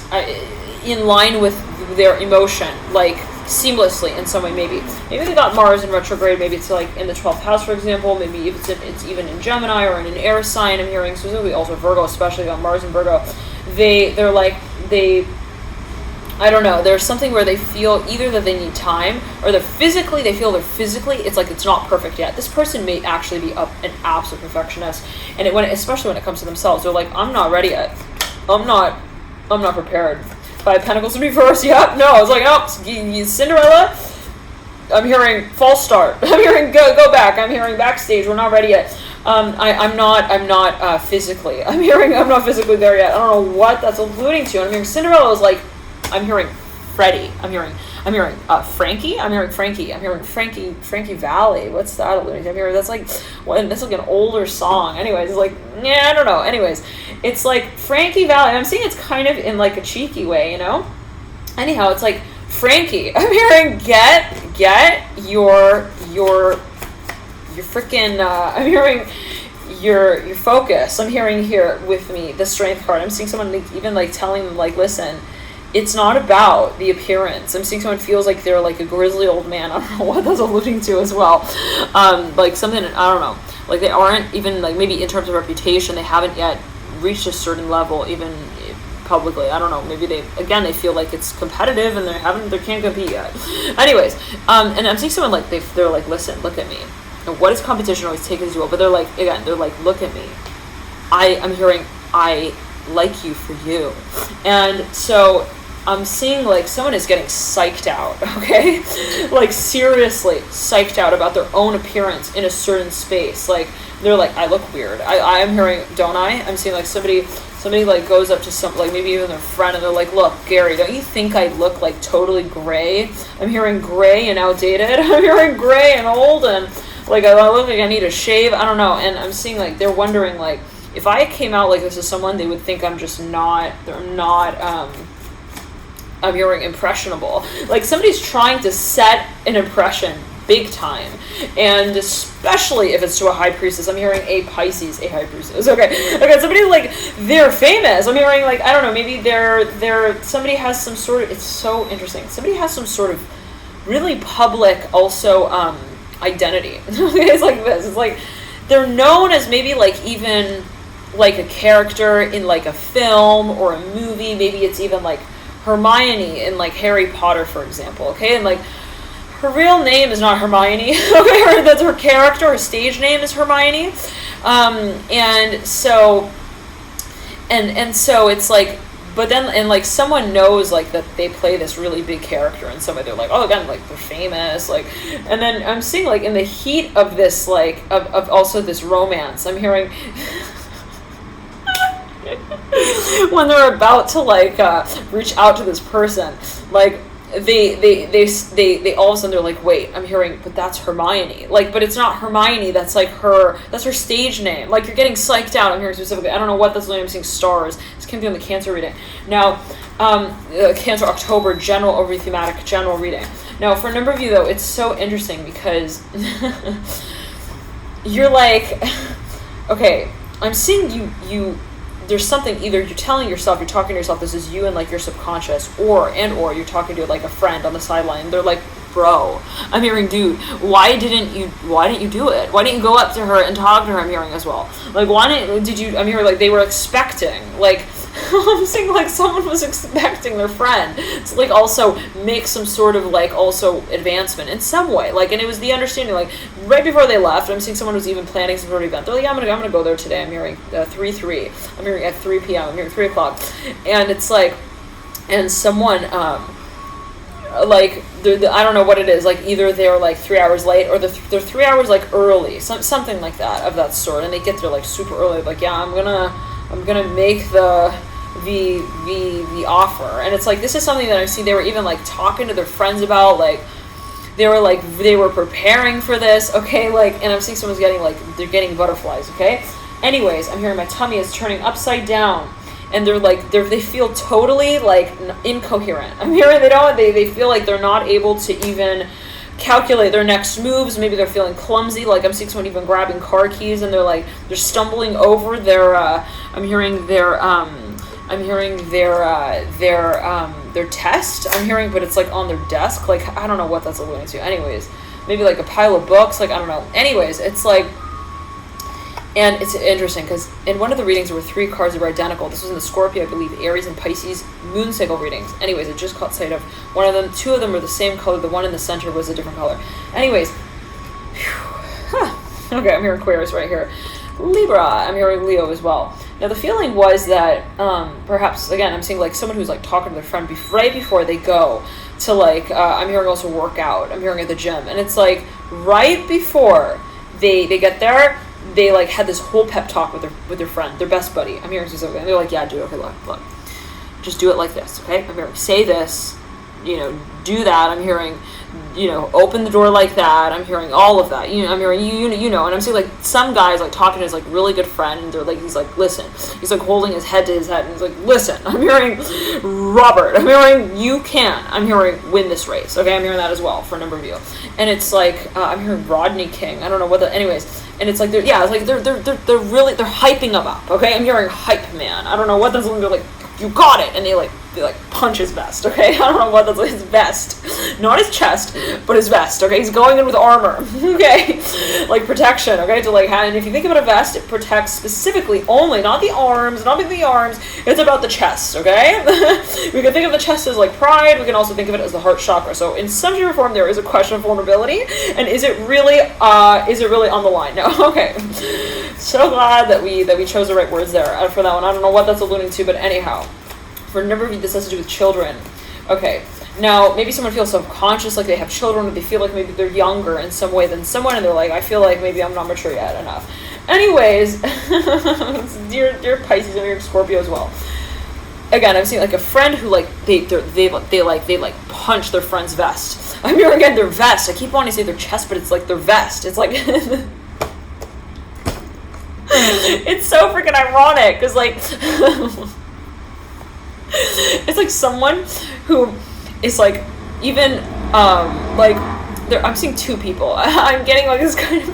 in line with their emotion, like, seamlessly in some way. Maybe they got Mars in retrograde. Maybe it's like in the 12th house, for example. Maybe if it's even in Gemini or in an air sign. I'm hearing specifically also Virgo, especially on Mars and Virgo. They're like, I don't know. There's something where they feel either that they need time, or they feel they're physically, it's like it's not perfect yet. This person may actually be an absolute perfectionist, and especially when it comes to themselves, they're like, I'm not ready yet. I'm not prepared. Five Pentacles in reverse. Yep. No. It's like, oh, Cinderella. I'm hearing false start. I'm hearing go back. I'm hearing backstage. We're not ready yet. I'm not physically. I'm not physically there yet. I don't know what that's alluding to. I'm hearing Cinderella is like, I'm hearing Freddie. I'm hearing Frankie. I'm hearing Frankie. I'm hearing Frankie Valley. What's that alluding to? I'm hearing that's like an older song. Anyways, it's like, yeah, I don't know. Anyways, it's like Frankie Valley. And I'm seeing it's kind of in like a cheeky way, Anyhow, it's like Frankie. I'm hearing get your freaking. I'm hearing your focus. I'm hearing here with me the Strength card. I'm seeing someone even like telling them like, listen. It's not about the appearance. I'm seeing someone feels like they're like a grizzly old man. I don't know what that's alluding to as well. Like something, I don't know. Like they aren't even like, maybe in terms of reputation, they haven't yet reached a certain level, even publicly. I don't know. Maybe they feel like it's competitive and they can't compete yet. Anyways, and I'm seeing someone like they're like, listen, look at me. And what does competition always take as well? But they're like, look at me. I'm hearing, I like you for you. And so I'm seeing like someone is getting psyched out, okay? Like seriously psyched out about their own appearance in a certain space. Like they're like, I look weird. I'm hearing, don't I? I'm seeing like somebody like goes up to some, like maybe even their friend, and they're like, look, Gary, don't you think I look like totally gray? I'm hearing gray and outdated. I'm hearing gray and old, and like I look like I need a shave. I don't know. And I'm seeing like they're wondering like, if I came out like this to someone, they would think I'm hearing impressionable. Like somebody's trying to set an impression big time. And especially if it's to a high priestess. I'm hearing a Pisces, a high priestess. Okay, somebody like, they're famous. I'm hearing like, I don't know, maybe somebody has some sort of, it's so interesting. Somebody has some sort of really public also identity. It's like this. It's like, they're known as maybe like even like a character in like a film or a movie. Maybe it's even like Hermione in like Harry Potter, for example, okay? And like her real name is not Hermione, okay? That's her character, her stage name is Hermione. And so it's like, but then, and like someone knows like that they play this really big character and somebody, they're like, oh, again, like they're famous, like, and then I'm seeing like in the heat of this, like, of also this romance, I'm hearing when they're about to like reach out to this person, like they all of a sudden they're like, wait, I'm hearing, but that's Hermione. Like, but it's not Hermione. That's like that's her stage name. Like, you're getting psyched out. I'm hearing specifically. I don't know what that's. I'm seeing stars. This came through in the Cancer reading. Now, Cancer October general overview thematic general reading. Now, for a number of you though, it's so interesting because you're like, okay, I'm seeing you. There's something, either you're telling yourself, you're talking to yourself, this is you and like your subconscious, or you're talking to like a friend on the sideline. They're like, bro, I'm hearing, dude, why didn't you do it? Why didn't you go up to her and talk to her? I'm hearing as well. Like, I'm hearing like they were expecting, like, I'm saying like someone was expecting their friend to like also make some sort of like also advancement in some way, like, and it was the understanding like right before they left. I'm seeing someone was even planning some sort of event. They're like, yeah, I'm gonna go there today. I'm hearing 3 I'm hearing at 3 p.m. I'm hearing 3 o'clock, and it's like, and someone like I don't know what it is, like either they're like 3 hours late or they're 3 hours like early, something like that of that sort, and they get there like super early, like, yeah, I'm gonna make the offer. And it's like, this is something that I've seen they were even like talking to their friends about, like they were preparing for this, okay, like, and I'm seeing someone's getting like, they're getting butterflies, okay. Anyways, I'm hearing my tummy is turning upside down, and they feel totally like incoherent. I'm hearing they feel like they're not able to even calculate their next moves. Maybe they're feeling clumsy. Like, I'm seeing someone even grabbing car keys, and they're stumbling over their I'm hearing their test. I'm hearing, but it's like on their desk. Like, I don't know what that's alluding to. Anyways, maybe like a pile of books. Like, I don't know. Anyways, it's like, and it's interesting because in one of the readings there were 3 cards that were identical. This was in the Scorpio, I believe, Aries and Pisces moon cycle readings. Anyways, it just caught sight of one of them. 2 of them were the same color. The one in the center was a different color. Anyways, okay, I'm hearing Aquarius right here. Libra, I'm hearing Leo as well. Now, the feeling was that perhaps, again, I'm seeing like someone who's like talking to their friend right before they go to like, I'm hearing also work out. I'm hearing at the gym. And it's like right before they get there, they like had this whole pep talk with their friend, their best buddy. I'm hearing specifically. And they're like, yeah, dude, okay, look. Just do it like this, okay? I'm hearing, say this, do that. I'm hearing, open the door like that. I'm hearing all of that. I'm hearing and I'm seeing like some guys like talking to his like really good friend, and they're like, he's like, listen. He's like holding his head to his head, and he's like, listen. I'm hearing, Robert. I'm hearing, you can. I'm hearing, win this race. Okay, I'm hearing that as well for a number of you. And it's like, I'm hearing Rodney King. I don't know what anyways. And it's like they're hyping him up. Okay, I'm hearing hype man. I don't know what that's. They're like, you got it, and they punch his vest, okay? I don't know what that's, his vest. Not his chest, but his vest, okay? He's going in with armor, okay? Like protection, okay? To like have, and if you think about a vest, it protects specifically only, not the arms, it's about the chest, okay? We can think of the chest as like pride, we can also think of it as the heart chakra. So in some shape or form, there is a question of vulnerability, and is it really on the line? No, okay. So glad that we chose the right words there for that one. I don't know what that's alluding to, but anyhow. For a number of you, this has to do with children. Okay, now maybe someone feels self-conscious, like they have children, or they feel like maybe they're younger in some way than someone, and they're like, I feel like maybe I'm not mature yet enough. Anyways, dear Pisces and your Scorpio as well. Again, I'm seeing like a friend who like they punch their friend's vest. I'm hearing again their vest. I keep wanting to say their chest, but it's like their vest. It's like it's so freaking ironic because like. It's like someone who is like even like I'm seeing 2 people. I'm getting like this kind of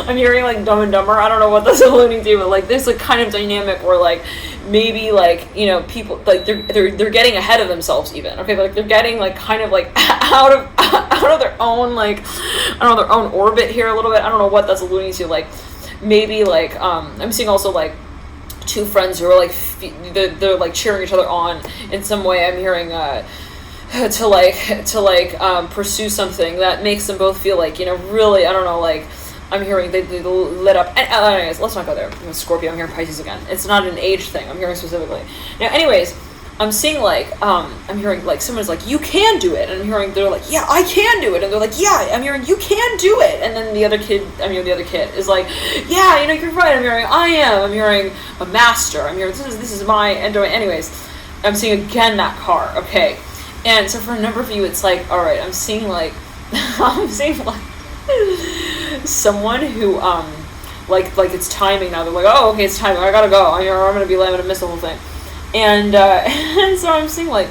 I'm hearing like Dumb and Dumber. I don't know what that's alluding to, but like there's like kind of dynamic where like maybe like people like they're getting ahead of themselves even, okay, but like they're getting like kind of like out of their own like I don't know, their own orbit here a little bit. I don't know what that's alluding to. Like maybe like I'm seeing also like 2 friends who are like they're like cheering each other on in some way. I'm hearing to pursue something that makes them both feel like really, I don't know, like I'm hearing they lit up. And anyways, let's not go there. I'm Scorpio. I'm hearing Pisces again. It's not an age thing. I'm hearing specifically. Now, anyways, I'm seeing like I'm hearing like someone's like, you can do it, and I'm hearing they're like, yeah, I can do it, and they're like, yeah, I'm hearing you can do it, and then the other kid is like, yeah, you're right. I'm hearing I am. I'm hearing a master. I'm hearing this is my anyways. I'm seeing again that car, okay, And so for a number of you, it's like, all right, I'm seeing like, I'm seeing like someone who, like it's timing now. They're like, oh, okay, it's timing. I gotta go. I'm gonna be late. I'm gonna miss the whole thing. And and so I'm seeing like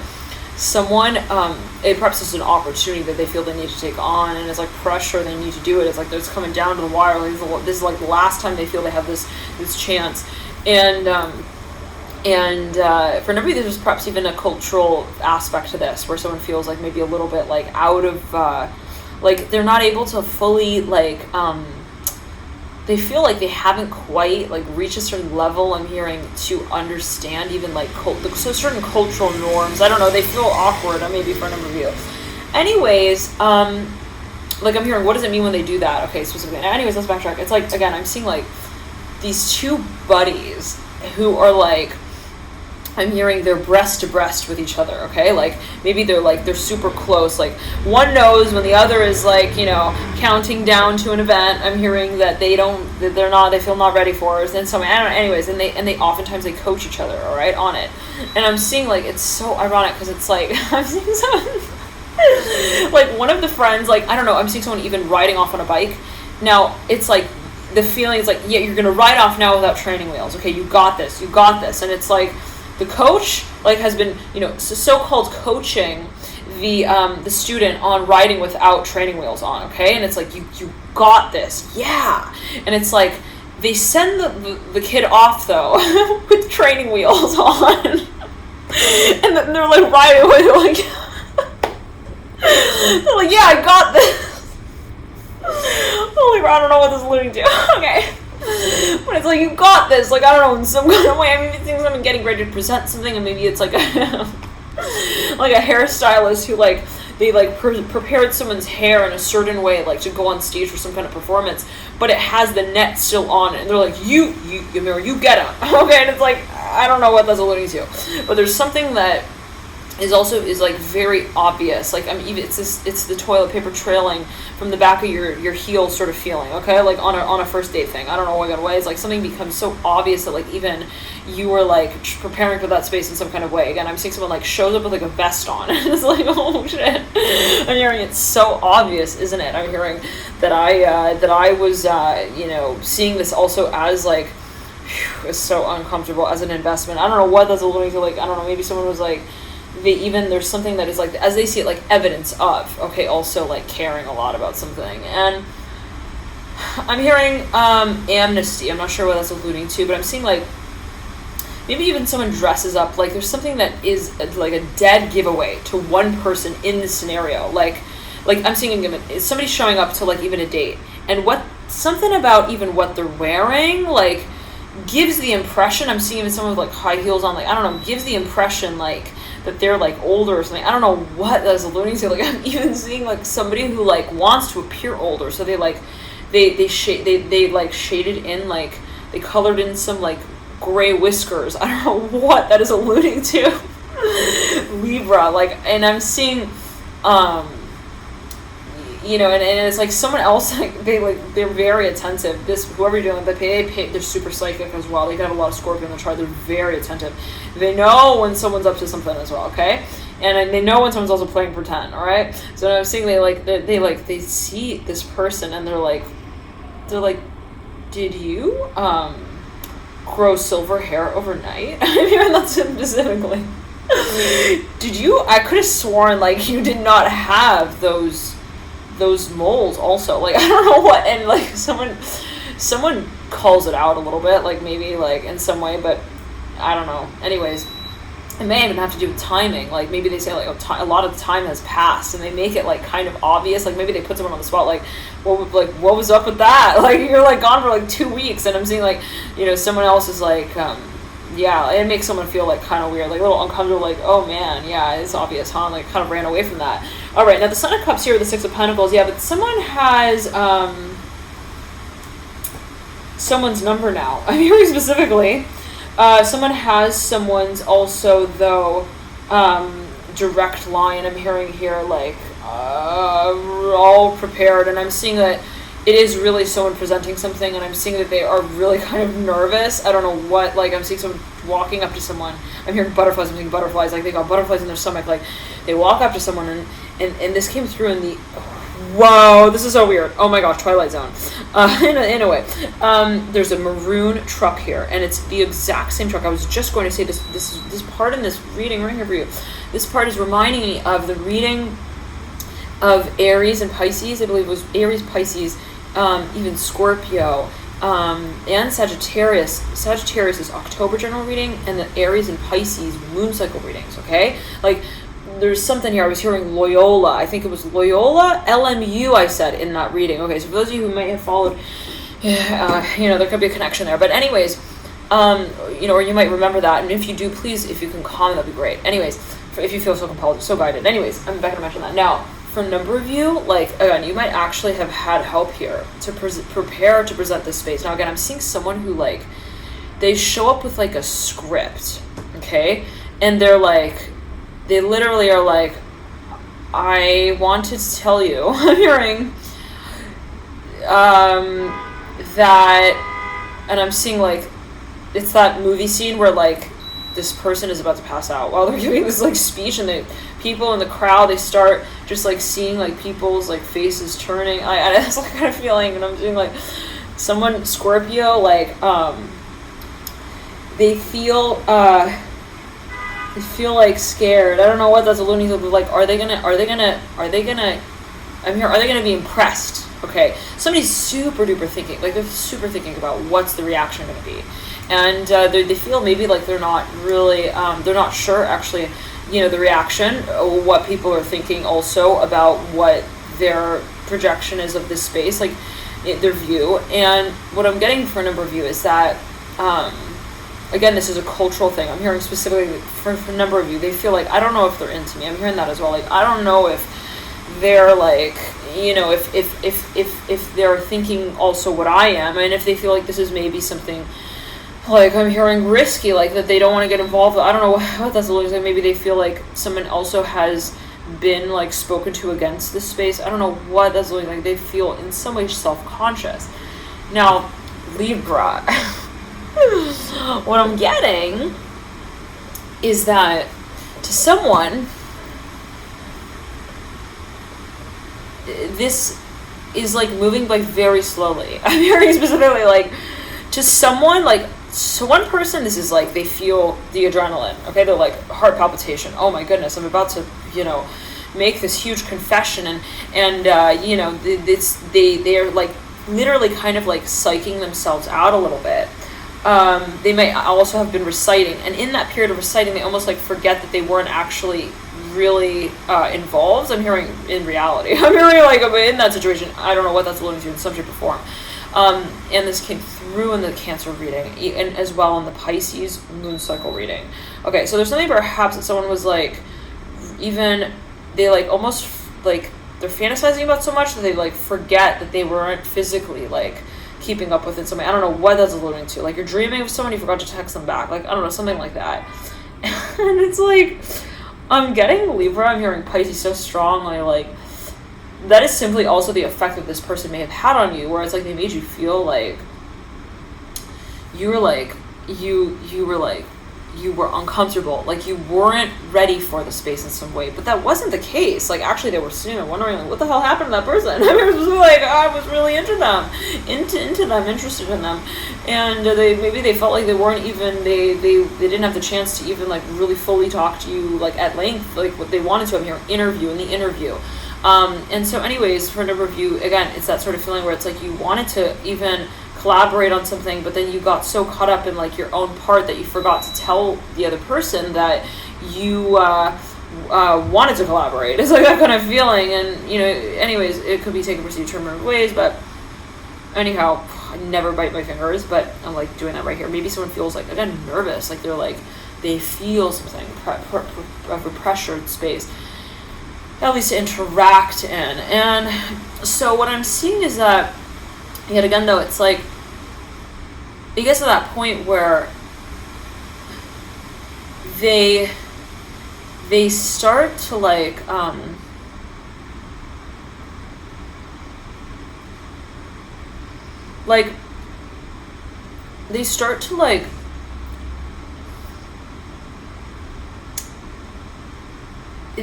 someone, it perhaps it's an opportunity that they feel they need to take on, and it's like pressure they need to do it. It's like it's coming down to the wire. Like this is like the last time they feel they have this chance. And for a number of you, there's perhaps even a cultural aspect to this, where someone feels like maybe a little bit like out of, like they're not able to fully like, they feel like they haven't quite like reached a certain level, I'm hearing, to understand even like so certain cultural norms. I don't know, they feel awkward, maybe for a number of you. Anyways, like I'm hearing, what does it mean when they do that? Okay, specifically. Anyways, let's backtrack. It's like, again, I'm seeing like these two buddies who are like, I'm hearing they're breast to breast with each other, okay? Like, maybe they're super close. Like, one knows when the other is like, you know, counting down to an event. I'm hearing that they feel not ready for it. And so, I don't know, anyways, and they oftentimes they coach each other, all right, on it. And I'm seeing, like, it's so ironic, because it's like, I'm seeing someone, like, one of the friends, like, I don't know, I'm seeing someone even riding off on a bike. Now, it's like, the feeling is like, yeah, you're going to ride off now without training wheels. Okay, you got this. And it's like, the coach like has been, you know, so-called coaching the student on riding without training wheels on, okay? And it's like, you got this, yeah. And it's like, they send the kid off though with training wheels on, and then they're like riding with it, like they're like, yeah, I got this. Holy crap, I don't know what this is alluding to. Okay. But it's like, you got this, like, I don't know, in some kind of way. I mean, it seems like I'm getting ready to present something, and maybe it's like a like a hairstylist who like they like prepared someone's hair in a certain way, like to go on stage for some kind of performance, but it has the net still on it, and they're like, you get him. Okay, and it's like, I don't know what that's alluding to, but there's something that is like very obvious. Like, it's the toilet paper trailing from the back of your heel sort of feeling, okay? Like on a first date thing. I don't know what way. It's like something becomes so obvious that like even you are like preparing for that space in some kind of way. Again, I'm seeing someone like shows up with like a vest on. It's like, oh shit. I'm hearing it's so obvious, isn't it? I'm hearing that I was you know, seeing this also as like, it's so uncomfortable as an investment. I don't know what that's alluding to. Like, I don't know, maybe someone was like, there's something that is like, as they see it, like evidence of, okay, also like caring a lot about something. And I'm hearing amnesty. I'm not sure what that's alluding to, but I'm seeing like maybe even someone dresses up, like there's something that is like a dead giveaway to one person in this scenario. Like I'm seeing somebody showing up to like even a date, and something about even what they're wearing like gives the impression, I'm seeing even someone with like high heels on, like, I don't know, gives the impression like that they're like older or something. I don't know what that's alluding to. Like, I'm even seeing like somebody who like wants to appear older, so they like they shaded in, like they colored in some like gray whiskers. I don't know what that is alluding to. Libra, like, and I'm seeing you know, and it's like someone else, like they're very attentive. Whoever you're dealing with, they're super psychic as well. They can have a lot of Scorpio in the chart. They're very attentive. They know when someone's up to something as well, okay? And they know when someone's also playing pretend, all right? So I'm seeing they see this person, and they're like, did you grow silver hair overnight? I'm hearing that specifically. Did you? I could have sworn like you did not have those moles also. Like, I don't know what, and like someone calls it out a little bit, like maybe like in some way, but I don't know. Anyways, it may even have to do with timing. Like maybe they say like a lot of time has passed, and they make it like kind of obvious. Like maybe they put someone on the spot, like what was up with that? Like, you're like gone for like 2 weeks, and I'm seeing like, you know, someone else is like yeah, it makes someone feel like kind of weird, like a little uncomfortable, like, oh man, yeah, it's obvious, huh? Like, kind of ran away from that. All right, now the Son of Cups here with the Six of Pentacles, yeah, but someone has someone's number now. I'm hearing specifically, someone has someone's also, though, direct line. I'm hearing here, like, all prepared, and I'm seeing that it is really someone presenting something, and I'm seeing that they are really kind of nervous. I don't know what, like, I'm seeing someone walking up to someone. I'm hearing butterflies. I'm thinking butterflies. Like they got butterflies in their stomach. Like they walk up to someone, and this came through in the. Whoa, this is so weird. Oh my gosh, Twilight Zone. In a way. There's a maroon truck here, and it's the exact same truck. I was just going to say this part in this reading right here for you. This part is reminding me of the reading of Aries and Pisces. I believe it was Aries, Pisces, even Scorpio, and Sagittarius. Sagittarius is October general reading, and the Aries and Pisces moon cycle readings, okay? Like, there's something here. I was hearing Loyola. I think it was Loyola, LMU, I said in that reading. Okay, so for those of you who may have followed, there could be a connection there. But anyways, or you might remember that. And if you do, please, if you can comment, that'd be great. Anyways, if you feel so compelled, so guided. Anyways, I'm back to mention that. Now, for a number of you, like, again, you might actually have had help here to prepare to present this space. Now, again, I'm seeing someone who, like, they show up with, like, a script, okay? And they're like, they literally are like, I wanted to tell you, I'm hearing, that, and I'm seeing, like, it's that movie scene where, like, this person is about to pass out while they're giving this, like, speech, and the people in the crowd, they start just, like, seeing, like, people's, like, faces turning. That's like kind of feeling, and I'm doing, like, someone, Scorpio, like, they feel like scared. I don't know what that's alluding to, but, like, are they gonna, I'm here, are they gonna be impressed? Okay, somebody's super duper thinking, like, they're super thinking about what's the reaction gonna be. And they feel maybe like they're not really, they're not sure actually, the reaction, what people are thinking also about what their projection is of this space, like their view. And what I'm getting for a number of you is that, again, this is a cultural thing. I'm hearing specifically for a number of you, they feel like, I don't know if they're into me. I'm hearing that as well. Like, I don't know if they're like, if they're thinking also what I am, and if they feel like this is maybe something, like, I'm hearing risky, like, that they don't want to get involved. I don't know what that's looking like. Maybe they feel like someone also has been, like, spoken to against this space. I don't know what that's looking like. They feel in some way self-conscious. Now, Libra, what I'm getting is that to someone, this is, like, moving, like, very slowly. I'm hearing specifically, like, to someone, like, so one person, this is like, they feel the adrenaline, okay? They're like, heart palpitation. Oh my goodness, I'm about to, make this huge confession. And they are, like, literally kind of, like, psyching themselves out a little bit. They may also have been reciting. And in that period of reciting, they almost, like, forget that they weren't actually really involved. I'm hearing in reality. I'm hearing, like, in that situation, I don't know what that's alluding to in some shape or form. And this came through in the Cancer reading, and as well in the Pisces moon cycle reading. Okay, so there's something perhaps that someone was like, even, they like almost like, they're fantasizing about so much that they like forget that they weren't physically like keeping up with it. Somebody, I don't know what that's alluding to. Like, you're dreaming of someone, you forgot to text them back. Like, I don't know, something like that. And it's like, I'm getting Libra, I'm hearing Pisces so strongly, like, that is simply also the effect that this person may have had on you, where it's like they made you feel like you were uncomfortable, like you weren't ready for the space in some way. But that wasn't the case. Like, actually they were wondering, like, what the hell happened to that person? I was like, I was really into them, interested in them, and they felt like they weren't even, they didn't have the chance to even like really fully talk to you like at length, like what they wanted to. I'm hearing in the interview. And so anyways, for a number of you, again, it's that sort of feeling where it's like you wanted to even collaborate on something, but then you got so caught up in like your own part that you forgot to tell the other person that you wanted to collaborate. It's like that kind of feeling. And anyways, it could be taken perceived two different ways, but anyhow, I never bite my fingers, but I'm like doing that right here. Maybe someone feels like, again, nervous, like they feel something, of a pressured space, at least to interact in. And so what I'm seeing is that, yet again though, it's like it gets to that point where they start to like they start to like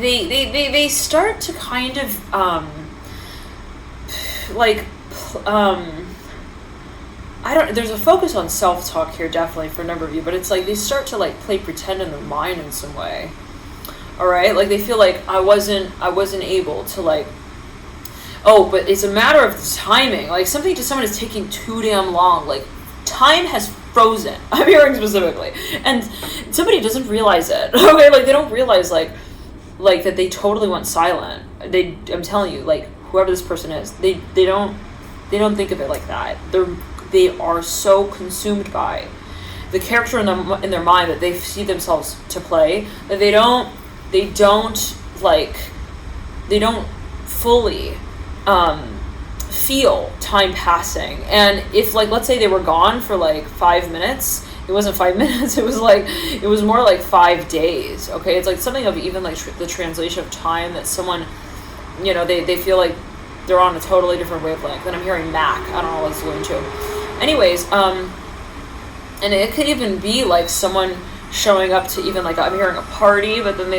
they start to kind of there's a focus on self-talk here definitely for a number of you, but it's like they start to like play pretend in their mind in some way. All right, like they feel like I wasn't able to like, oh, but it's a matter of timing. Like something to someone is taking too damn long. Like time has frozen. I'm hearing specifically, and somebody doesn't realize it. Okay, like they don't realize like that they totally went silent. I'm telling you, like whoever this person is, they don't think of it like that. They are so consumed by the character in their mind that they see themselves to play that they don't fully feel time passing. And if like let's say they were gone for like 5 minutes, it wasn't 5 minutes, it was more like 5 days. Okay, it's like something of even like the translation of time that someone, you know, they feel like they're on a totally different wavelength. And I'm hearing Mac, I don't know what it's going to. Anyways, and it could even be like someone showing up to even like I'm hearing a party, but then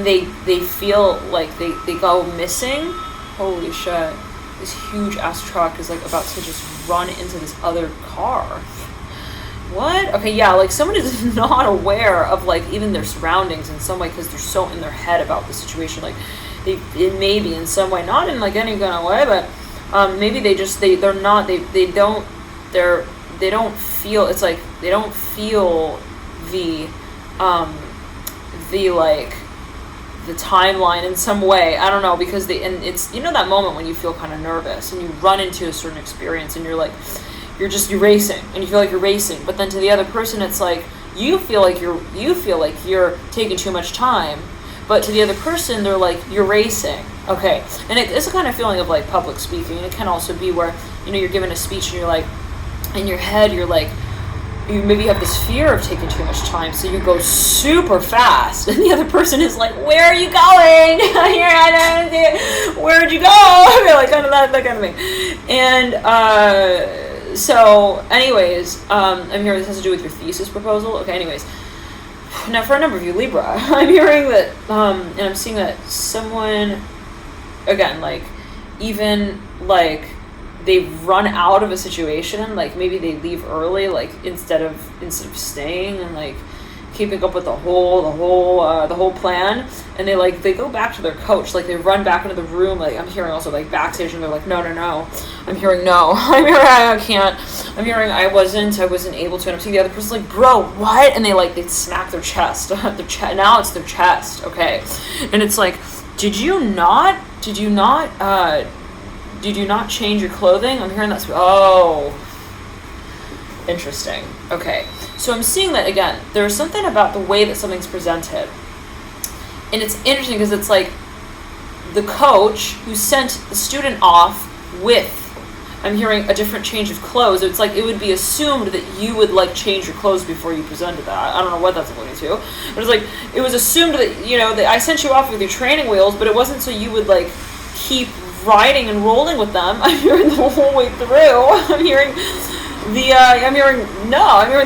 they feel like they go missing. Holy shit! This huge ass truck is like about to just run into this other car. What? Okay, yeah, like someone is not aware of like even their surroundings in some way because they're so in their head about the situation. Like it may be in some way, not in like any kind of way, but maybe they don't feel, it's like they don't feel the timeline in some way. I don't know, because and it's, you know, that moment when you feel kind of nervous and you run into a certain experience and you're like, you're racing and you feel like you're racing, but then to the other person it's like you feel like you're taking too much time, but to the other person they're like you're racing. Okay, and it's a kind of feeling of like public speaking. It can also be where, you know, you're giving a speech and you're like in your head you're like, you maybe have this fear of taking too much time, so you go super fast, and the other person is like, "Where are you going? Where'd you go?" I mean, like kind of that kind of thing. And so, anyways, I'm hearing this has to do with your thesis proposal. Okay, anyways, now for a number of you Libra, I'm hearing that, and I'm seeing that someone, again, like even like they've run out of a situation, like maybe they leave early, like instead of staying and like keeping up with the whole plan, and they go back to their coach, like they run back into the room. Like I'm hearing also like backstage, and they're like, no, I'm hearing no, I'm hearing I can't, I'm hearing I wasn't able to, and I'm seeing the other person's like, bro, what? And they smack their chest, now it's their chest. Okay, and it's like, did you not change your clothing? I'm hearing that's, oh, interesting. Okay, so I'm seeing that again, there's something about the way that something's presented, and it's interesting because it's like the coach who sent the student off with, I'm hearing a different change of clothes. It's like it would be assumed that you would like change your clothes before you presented that. I don't know what that's alluding to, but it's like it was assumed that, you know, that I sent you off with your training wheels, but it wasn't so you would like keep riding and rolling with them. I'm hearing the whole way through. I'm hearing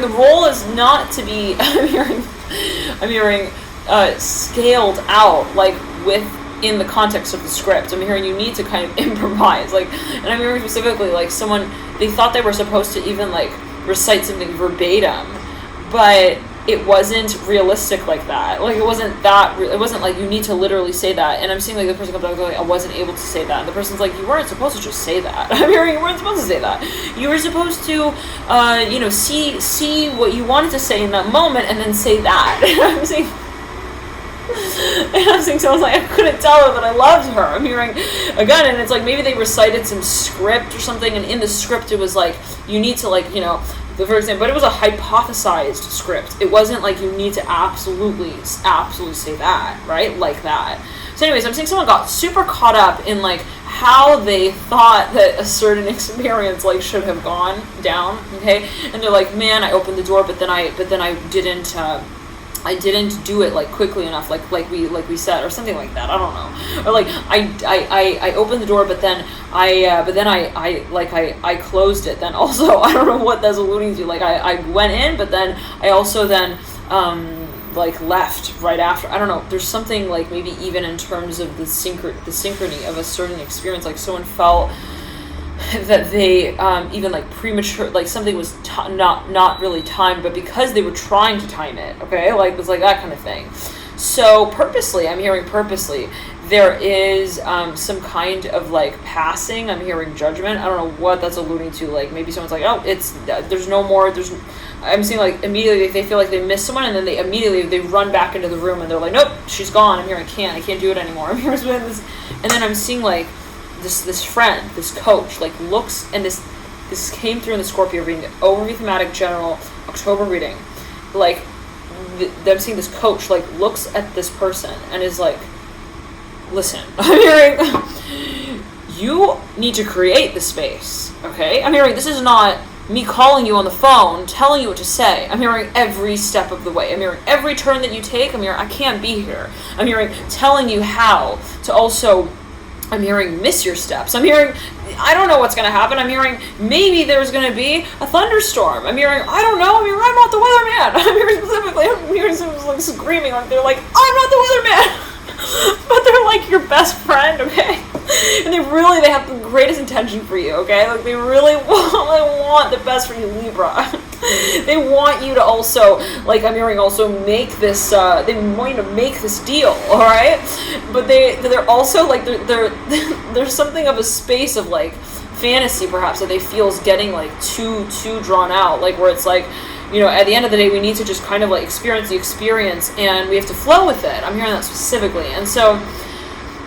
the role is not to be, I'm hearing scaled out, like within the context of the script. I'm hearing you need to kind of improvise, like, and I'm hearing specifically like someone, they thought they were supposed to even like recite something verbatim, but it wasn't realistic like that. Like it wasn't like you need to literally say that. And I'm seeing like the person comes out going, I wasn't able to say that. And the person's like, you weren't supposed to just say that. I'm hearing you weren't supposed to say that. You were supposed to, see what you wanted to say in that moment and then say that. And I'm saying, so I was like, I couldn't tell her that I loved her. I'm hearing again, and it's like maybe they recited some script or something, and in the script it was like you need to, like, you know, the first thing, but it was a hypothesized script. It wasn't like you need to absolutely say that, right? Like that. So anyways, I'm saying someone got super caught up in like how they thought that a certain experience like should have gone down, okay? And they're like, man, I opened the door, but then I didn't do it like quickly enough, like we said, or something like that. I don't know. Or like I opened the door, but then I closed it. Then also, I don't know what that's alluding to. Like I went in, but then I also then like left right after. I don't know. There's something like maybe even in terms of the synchrony of a certain experience. Like someone felt that they even like premature, like something was not really timed, but because they were trying to time it, okay, like it was like that kind of thing. So purposely, I'm hearing purposely, there is some kind of like passing. I'm hearing judgment. I don't know what that's alluding to. Like maybe someone's like, oh, there's no more. I'm seeing like immediately they feel like they missed someone, and then they run back into the room and they're like, nope, she's gone. I'm hearing I can't do it anymore. I'm hearing this, and then I'm seeing like this friend, this coach, like looks, and this came through in the Scorpio reading, the overview thematic general October reading, like I'm seeing this coach like looks at this person and is like, listen, I'm hearing you need to create the space, okay? I'm hearing this is not me calling you on the phone, telling you what to say. I'm hearing every step of the way. I'm hearing every turn that you take. I'm hearing I can't be here. I'm hearing telling you how to also, I'm hearing miss your steps. I'm hearing I don't know what's going to happen. I'm hearing maybe there's going to be a thunderstorm. I'm hearing I don't know. I'm hearing I'm not the weatherman. I'm hearing specifically, I'm hearing someone like screaming. Like they're like, I'm not the weatherman. But they're like your best friend, okay? And they have the greatest intention for you, okay? Like they really want the best for you, Libra. They want you to also, like I'm hearing, also make this. They want you to make this deal, all right? But they're also like there's something of a space of like fantasy perhaps that they feel is getting like too drawn out, like where it's like, you know, at the end of the day, we need to just kind of like experience the experience, and we have to flow with it. I'm hearing that specifically, and so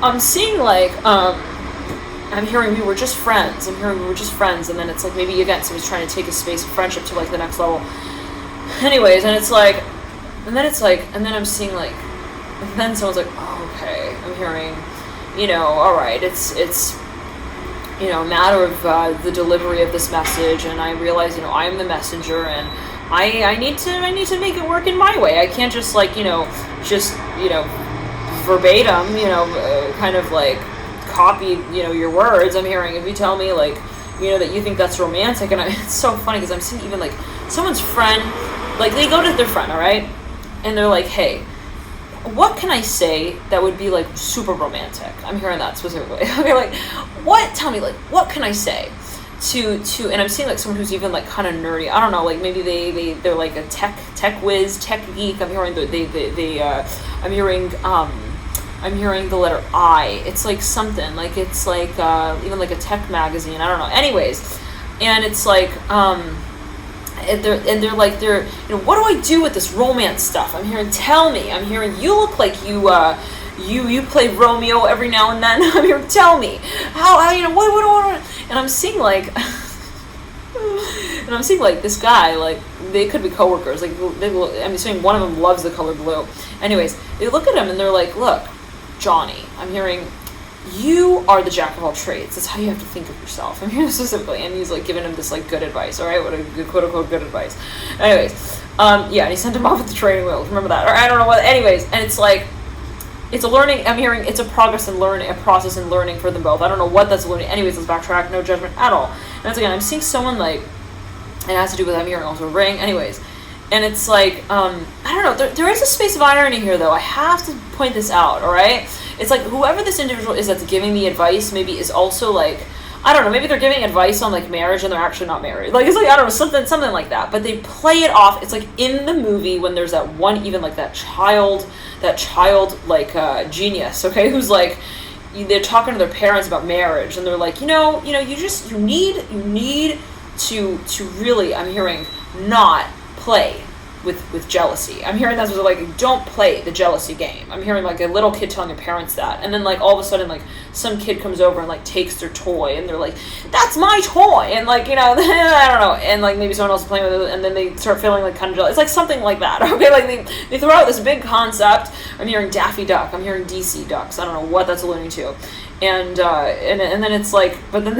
I'm seeing like I'm hearing we were just friends. I'm hearing we were just friends, and then it's like maybe again someone's trying to take a space of friendship to like the next level. Anyways, and it's like, and then I'm seeing like, and then someone's like, oh, okay. I'm hearing, you know, all right, it's you know, a matter of the delivery of this message, and I realize, you know, I'm the messenger, and I need to make it work in my way. I can't just like, you know, verbatim, you know, kind of like copy, you know, your words. I'm hearing if you tell me like, you know, that you think that's romantic, and it's so funny because I'm seeing even like someone's friend, like they go to their friend, all right, and they're like, hey, what can I say that would be like super romantic? I'm hearing that specifically. Okay, like tell me, like, what can I say to and I'm seeing like someone who's even like kind of nerdy. I don't know, like maybe they're like a tech whiz, tech geek. I'm hearing I'm hearing the letter I. It's like something like, it's like even like a tech magazine. I don't know. Anyways, and it's like and they're like, you know, what do I do with this romance stuff? I'm hearing tell me. I'm hearing you look like you play Romeo every now and then. I'm hearing tell me how you know what and I'm seeing like and I'm seeing like this guy, like they could be coworkers, like I'm saying one of them loves the color blue. Anyways, they look at him and they're like, look, Johnny, I'm hearing you are the jack of all trades. That's how you have to think of yourself. I'm hearing specifically, and he's like giving him this like good advice. All right, what a good, quote unquote good advice. Anyways, yeah, and he sent him off with the training wheels. Remember that? Or I don't know what. Anyways, and it's like, it's a learning. I'm hearing it's a process and learning for them both. I don't know what that's learning. Anyways, let's backtrack. No judgment at all. And it's again, I'm seeing someone like, it has to do with I'm hearing also a ring. Anyways, and it's like, I don't know. There is a space of irony here, though. I have to point this out. All right. It's like whoever this individual is that's giving the advice maybe is also like, I don't know, maybe they're giving advice on like marriage and they're actually not married. Like it's like, I don't know, something like that. But they play it off. It's like in the movie when there's that one, even like that child like genius, okay, who's like, they're talking to their parents about marriage and they're like, you need to really, I'm hearing, not play with jealousy. I'm hearing that's like, don't play the jealousy game. I'm hearing like a little kid telling their parents that, and then like all of a sudden like some kid comes over and like takes their toy and they're like, that's my toy, and like, you know, I don't know, and like maybe someone else is playing with it and then they start feeling like kind of jealous. It's like something like that. Okay, like they throw out this big concept. I'm hearing Daffy Duck. I'm hearing DC Ducks. I don't know what that's alluding to. And then it's like, but then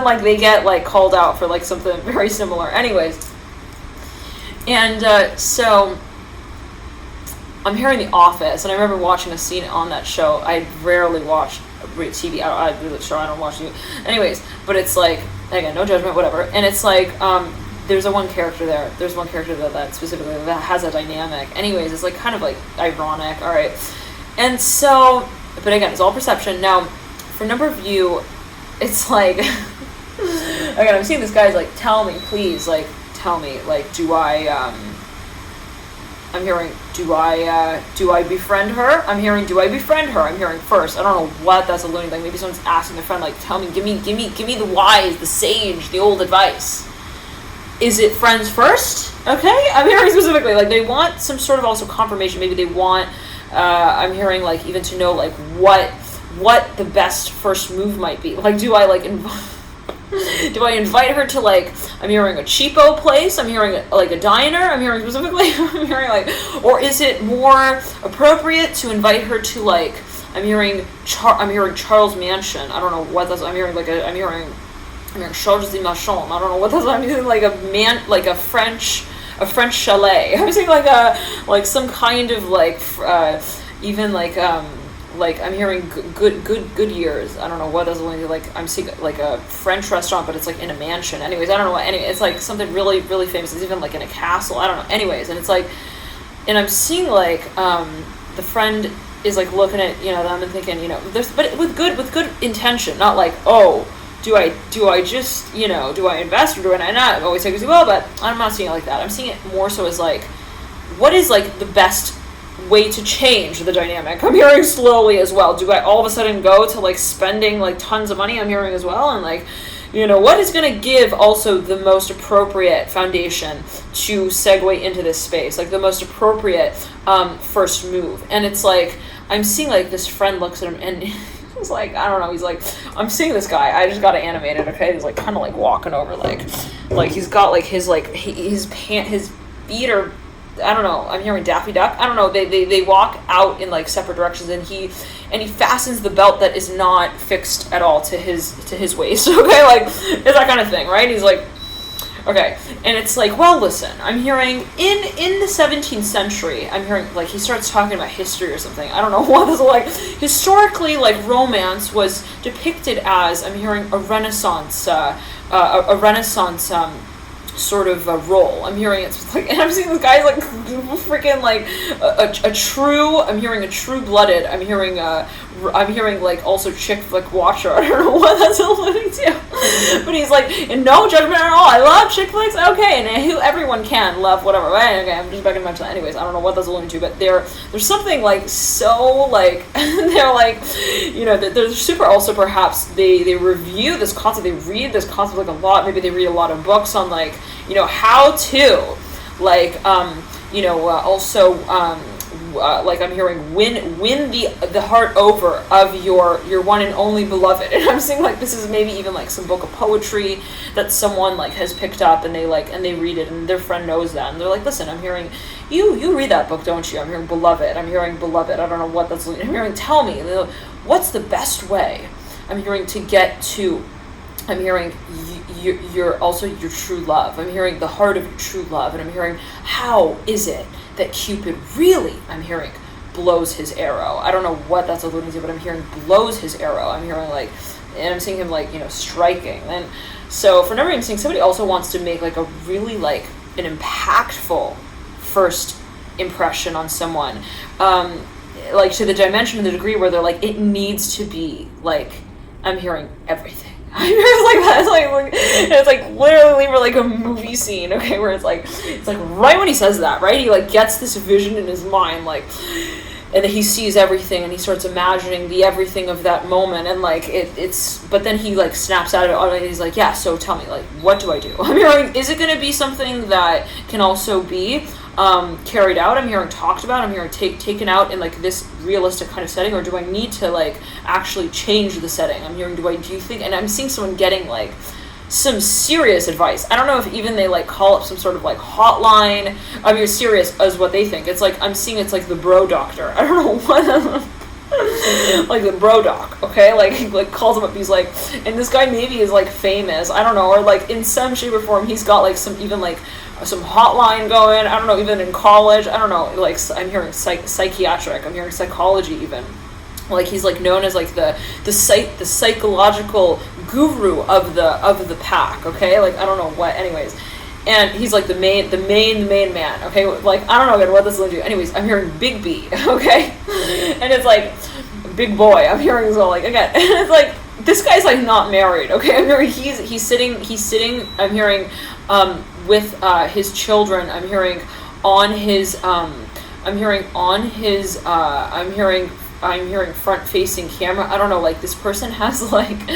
like they get like called out for like something very similar. Anyways. And so I'm hearing The Office, and I remember watching a scene on that show. I rarely watch TV. I don't watch TV. Anyways, but it's like, again, no judgment, whatever. And it's like there's one character there. There's one character that specifically that has a dynamic. Anyways, it's like kind of like ironic. All right, and so, but again, it's all perception. Now, for a number of you, it's like again, I'm seeing this guy's like, tell me, please, like, tell me, like, do I I'm hearing, do I befriend her? I'm hearing, do I befriend her? I'm hearing first. I don't know what that's alluding. Like maybe someone's asking their friend, like, tell me, give me the wise, the sage, the old advice. Is it friends first? Okay, I'm hearing specifically, like they want some sort of also confirmation. Maybe they want, I'm hearing like even to know like what the best first move might be. Like, do I like do I invite her to like, I'm hearing a cheapo place, I'm hearing like a diner, I'm hearing specifically, I'm hearing like, or is it more appropriate to invite her to like, I'm hearing Charles Mansion, I don't know what that's, I'm hearing Charles de Machon, I don't know what that's, I'm hearing like a French chalet, I'm saying like some kind of like, even like I'm hearing good years. I don't know what that's like. I'm seeing like a French restaurant, but it's like in a mansion. Anyways, I don't know what. Anyway, it's like something really famous. It's even like in a castle. I don't know. Anyways, and it's like, and I'm seeing like the friend is like looking at them and thinking but with good intention, not like do I just do I invest or do I not? I always take it as well, but I'm not seeing it like that. I'm seeing it more so as like, what is like the best way to change the dynamic? I'm hearing slowly as well. Do I all of a sudden go to like spending like tons of money? I'm hearing as well, and like what is going to give also the most appropriate foundation to segue into this space, like the most appropriate first move. And it's like I'm seeing like this friend looks at him and he's like, I don't know, he's like, I'm seeing this guy, I just got to animate it, okay? He's like kind of like walking over like he's got like his like his feet are, I don't know, I'm hearing Daffy Duck. I don't know, they walk out in like separate directions, and he fastens the belt that is not fixed at all to his waist. Okay, like it's that kind of thing, right? He's like, okay, and it's like, well, listen, I'm hearing in the 17th century, I'm hearing like he starts talking about history or something. I don't know what this is like. Historically, like romance was depicted as, I'm hearing a Renaissance sort of a role. I'm hearing it's like, and I'm seeing this guy's like freaking like a true. I'm hearing a true-blooded. I'm hearing like also chick flick watcher. I don't know what that's alluding to, but he's like, and no judgment at all. I love chick flicks. Okay, and everyone can love whatever. Okay, I'm just back in my time. Anyways, I don't know what that's alluding to, but there's something like so like they're like they're super. Also, perhaps they review this concept. They read this concept like a lot. Maybe they read a lot of books on like how to like like I'm hearing win the heart over of your one and only beloved. And I'm seeing like this is maybe even like some book of poetry that someone like has picked up, and they read it, and their friend knows that, and they're like, listen, I'm hearing you read that book, don't you? I'm hearing beloved. I'm hearing beloved. I don't know what that's. I'm hearing tell me what's the best way. I'm hearing to get to. I'm hearing you're also your true love. I'm hearing the heart of your true love, and I'm hearing how is it that Cupid really, I'm hearing, blows his arrow. I don't know what that's alluding to, but I'm hearing blows his arrow. I'm hearing like, and I'm seeing him like striking. And so for number, I'm seeing somebody also wants to make like a really like an impactful first impression on someone, like to the dimension and the degree where they're like, it needs to be like, I'm hearing everything. I hear it's like that. It's like literally we're like a movie scene, okay, where it's like right when he says that, right, he like gets this vision in his mind, like, and then he sees everything and he starts imagining the everything of that moment, and like it's but then he like snaps out of it and he's like, yeah, so tell me, like, what do I do? I'm hearing, is it going to be something that can also be carried out? I'm hearing talked about. I'm hearing taken out in like this realistic kind of setting, or do I need to like actually change the setting? I'm hearing, do you think? And I'm seeing someone getting like some serious advice. I don't know if even they like call up some sort of like hotline. I'm hearing serious as what they think. It's like I'm seeing it's like the bro doctor. I don't know what. Like the bro doc, okay, like he like calls him up, he's like, and this guy maybe is like famous, I don't know, or like in some shape or form he's got like some even like some hotline going, I don't know, even in college, I don't know, like I'm hearing psychiatric, I'm hearing psychology even, like he's like known as like the psychological guru of the pack, okay, like I don't know what, anyways. and he's like the main man, okay? Like, I don't know again what this is to. Anyways, I'm hearing Big B, okay? And it's like, big boy, I'm hearing as well, like, again, and it's like, this guy's like not married, okay? I'm hearing he's sitting, I'm hearing, with, his children, I'm hearing on his, I'm hearing front-facing camera. I don't know, like, this person has, like,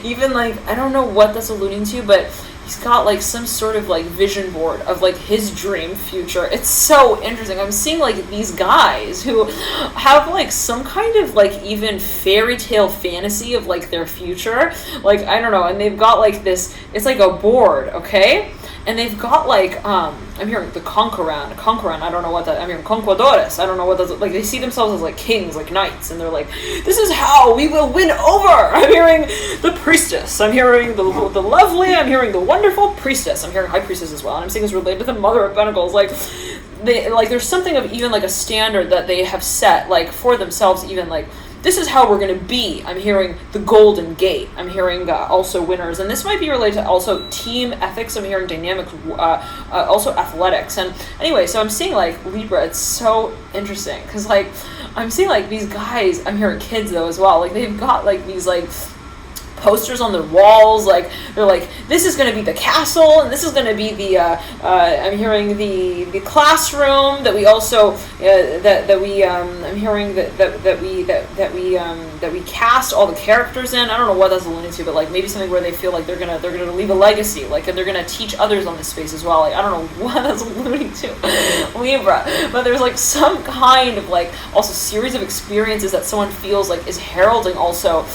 even, like, I don't know what that's alluding to, but he's got, like, some sort of, like, vision board of, like, his dream future. It's so interesting. I'm seeing, like, these guys who have, like, some kind of, like, even fairy tale fantasy of, like, their future. Like, I don't know, and they've got, like, this, it's like a board, okay? And they've got, like, I'm hearing the conquerant, I don't know what that, I'm hearing conquistadores, I don't know what that's, like, they see themselves as, like, kings, like, knights, and they're like, this is how we will win over! I'm hearing the priestess, I'm hearing the lovely, I'm hearing the wonderful priestess, I'm hearing high priestess as well, and I'm seeing this related to the Mother of Pentacles, like, they, like, there's something of even, like, a standard that they have set, like, for themselves, even, like, this is how we're going to be. I'm hearing the Golden Gate. I'm hearing also winners. And this might be related to also team ethics. I'm hearing dynamics, also athletics. And anyway, so I'm seeing, like, Libra. It's so interesting. Because, like, I'm seeing, like, these guys. I'm hearing kids, though, as well. Like, they've got, like, these, like, posters on their walls, like, they're like, this is going to be the castle, and this is going to be the, I'm hearing the classroom that we also, I'm hearing that we cast all the characters in. I don't know what that's alluding to, but, like, maybe something where they feel like they're gonna leave a legacy, like, and they're gonna teach others on this space as well. Like, I don't know what that's alluding to, Libra, but there's, like, some kind of, like, also series of experiences that someone feels like is heralding also,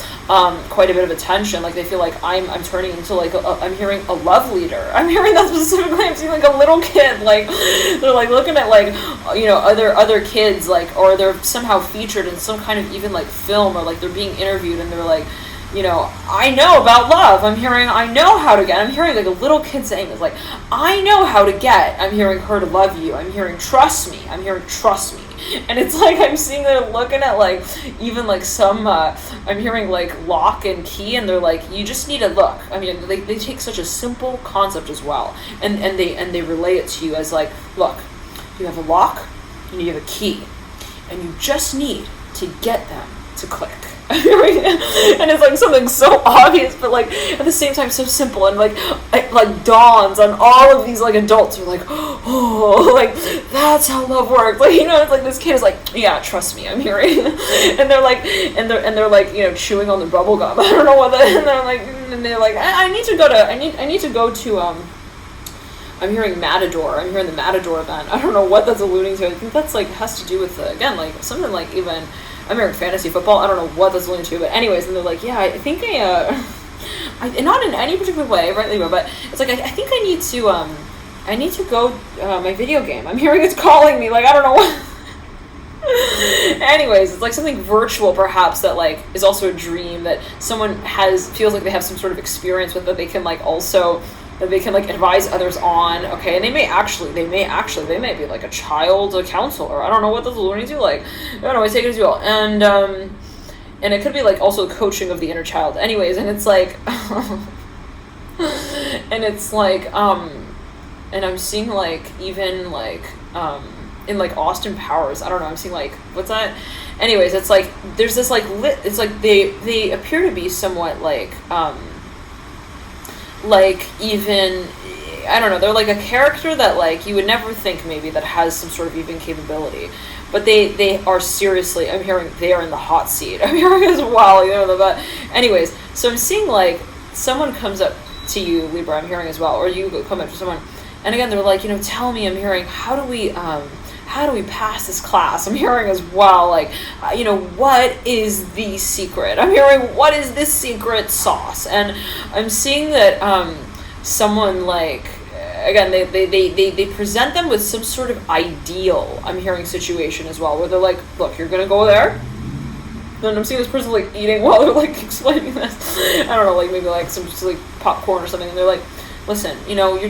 quite a bit of attention. Like, they feel like I'm turning into, like, I'm hearing a love leader. I'm hearing that specifically. I'm seeing, like, a little kid, like, they're, like, looking at, like, you know, other kids, like, or they're somehow featured in some kind of even, like, film, or, like, they're being interviewed, and they're like, you know, I know about love. I'm hearing, I know how to get. I'm hearing, like, a little kid saying this, like, I know how to get. I'm hearing her to love you. I'm hearing trust me. I'm hearing trust me. And it's like, I'm seeing they're looking at, like, even, like, some, I'm hearing, like, lock and key, and they're like, you just need to look. I mean, they take such a simple concept as well, and they relay it to you as, like, look, you have a lock, and you have a key, and you just need to get them to click. And it's, like, something so obvious, but, like, at the same time so simple, and, like, it, like, dawns on all of these, like, adults who are like, oh, like, that's how love works. Like, you know, it's like this kid is like, yeah, trust me, I'm hearing. And they're like, you know, chewing on the bubble gum. I don't know what that, and they're like, I need to go to I'm hearing Matador. I'm hearing the Matador event. I don't know what that's alluding to. I think that's, like, has to do with, again, like, something like even, I'm hearing fantasy football. I don't know what that's alluding to, but anyways, and they're like, yeah, I think not in any particular way, right, Libra, but it's like, I think I need to go, my video game. I'm hearing it's calling me, like, I don't know what. Anyways, it's like something virtual, perhaps, that, like, is also a dream that someone feels like they have some sort of experience with, that they can, like, also, that they can, like, advise others on, okay, and they may be, like, a child, a counselor, I don't know what that's alluding to, like, I don't know, I take it as well, and it could be, like, also coaching of the inner child, anyways, and it's like, and it's like, and I'm seeing, like, even, like, in, like, Austin Powers, I don't know, I'm seeing, like, what's that? Anyways, it's like, there's this, like, it's like, they appear to be somewhat, like even, I don't know, they're like a character that, like, you would never think maybe that has some sort of even capability, but they are seriously, I'm hearing they are in the hot seat. I'm hearing as well, you know, but anyways, so I'm seeing, like, someone comes up to you, Libra, I'm hearing as well, or you come up to someone, and again, they're like, you know, tell me, I'm hearing, how do we pass this class? I'm hearing as well, like, you know, what is the secret? I'm hearing, what is this secret sauce? And I'm seeing that someone, like, again, they present them with some sort of ideal, I'm hearing, situation as well, where they're like, look, you're gonna go there, and I'm seeing this person, like, eating while they're, like, explaining this, I don't know, like, maybe, like, some just, like, popcorn or something, and they're like, listen, you know, you're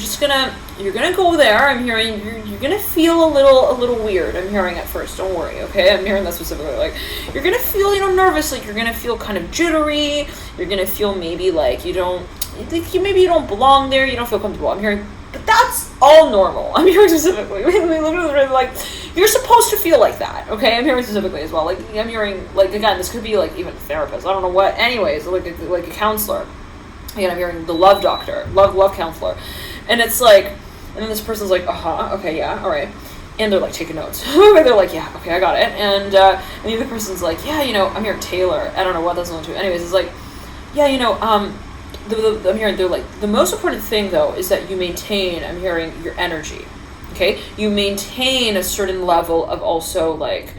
gonna go there, I'm hearing, you're gonna feel a little weird, I'm hearing at first, don't worry, okay, I'm hearing that specifically, like, you're gonna feel, you know, nervous, like, you're gonna feel kind of jittery, you're gonna feel maybe, like, you don't belong there, you don't feel comfortable, I'm hearing, But that's all normal. I'm hearing specifically. Like, you're supposed to feel like that, okay? I'm hearing specifically as well. Like, I'm hearing, like, again, this could be, like, even a therapist. I don't know what. Anyways, like a counselor. Again, I'm hearing the love doctor, love counselor. And it's like, and then this person's like, okay, yeah, all right. And they're, like, taking notes. They're like, yeah, okay, I got it. And the other person's like, yeah, I'm hearing Taylor. I don't know what that's going to. Anyways, it's like, yeah, I'm hearing, they're like, the most important thing, though, is that you maintain, I'm hearing, your energy, okay? You maintain a certain level of also, like,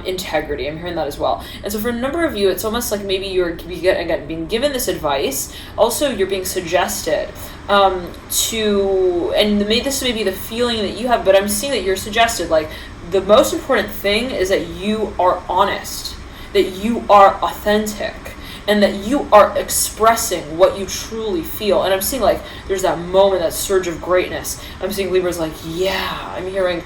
integrity. I'm hearing that as well. And so for a number of you, it's almost like maybe again, being given this advice. Also, you're being suggested this may be the feeling that you have, but I'm seeing that you're suggested, like, the most important thing is that you are honest, that you are authentic, and that you are expressing what you truly feel. And I'm seeing, like, there's that moment, that surge of greatness. I'm seeing Libra's like, yeah. I'm hearing,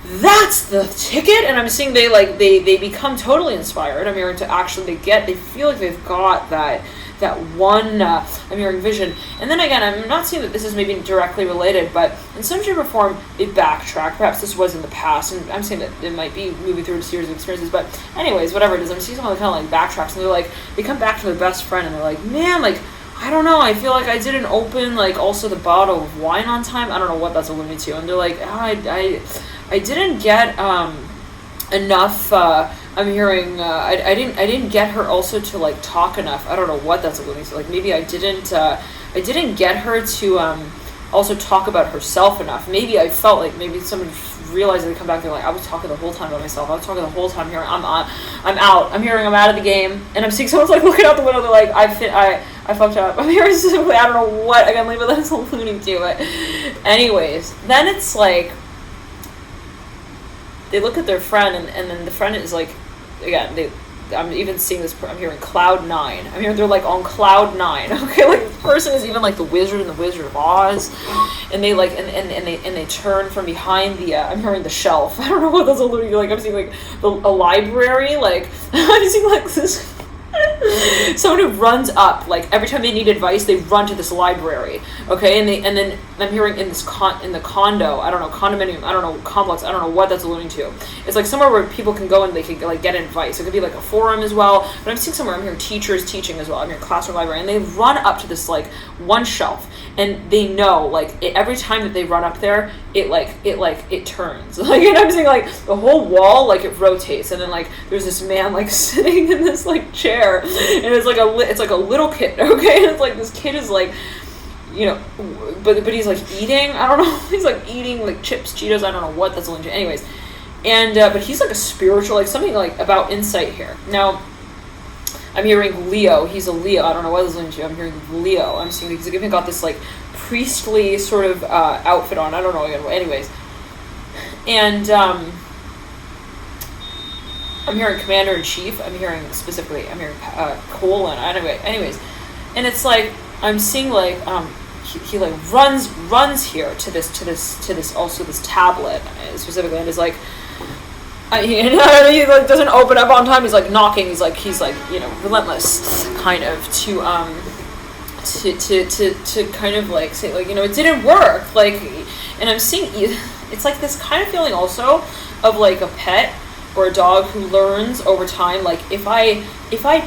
that's the ticket. And I'm seeing they become totally inspired. I'm hearing to actually, they feel like they've got that one, I'm hearing vision. And then again, I'm not saying that this is maybe directly related, but in some shape or form, they backtrack. Perhaps this was in the past, and I'm saying that it might be moving through a series of experiences, but anyways, whatever it is, I'm seeing someone that kind of, like, backtracks, and they're like, they come back to their best friend, and they're like, man, like, I don't know, I feel like I didn't open, like, also the bottle of wine on time. I don't know what that's alluding to. And they're like, I didn't get enough, I'm hearing, I didn't get her also to, like, talk enough. I don't know what that's alluding to. Like, maybe I didn't get her to also talk about herself enough. Maybe I felt like maybe someone realized they come back, they're like, I was talking the whole time about myself. I was talking the whole time hearing I'm out. I'm hearing I'm out of the game, and I'm seeing someone's, like, looking out the window. They're like, I fucked up. I'm hearing specifically, I don't know what. Again, maybe that's alluding to it. Anyways, then it's like, they look at their friend, and then the friend is like, again, I'm even seeing this, I'm hearing cloud 9. I'm hearing they're, like, on cloud 9. Okay, like, this person is even like the wizard in the Wizard of Oz, and they, like, and they turn from behind the, I'm hearing the shelf. I don't know what that's alluding to. Like, I'm seeing, like, a library, like, I'm seeing, like, this someone who runs up, like, every time they need advice, they run to this library, okay? And then I'm hearing in this in the condo, I don't know, condominium, I don't know, complex, I don't know what that's alluding to. It's like somewhere where people can go and they can, like, get advice. It could be like a forum as well, but I'm seeing somewhere, I'm hearing teachers teaching as well. I'm hearing classroom library, and they run up to this, like, one shelf, and they know, like, every time that they run up there, it turns. Like, and I'm seeing, like, the whole wall, like, it rotates, and then, like, there's this man, like, sitting in this, like, chair, and it's like a little kid, okay? And it's like, this kid is, like, but he's, like, eating, I don't know, he's, like, eating, like, chips, Cheetos, I don't know what that's alluding to. Anyways, and but he's, like, a spiritual, like, something, like, about insight here. Now, I'm hearing Leo. He's a Leo. I don't know what he's alluding to. I'm hearing Leo. I'm seeing he's even got this, like, priestly sort of outfit on. I don't know again. Anyways, and I'm hearing Commander in Chief. I'm hearing specifically. I'm hearing Colin. Anyways, and it's like I'm seeing, like, he like runs here to this also this tablet specifically, and is like. He like, doesn't open up on time. He's, like, knocking. He's like relentless, kind of to kind of, like, say, like, it didn't work. Like, and I'm seeing it's like this kind of feeling also of, like, a pet or a dog who learns over time. Like, if I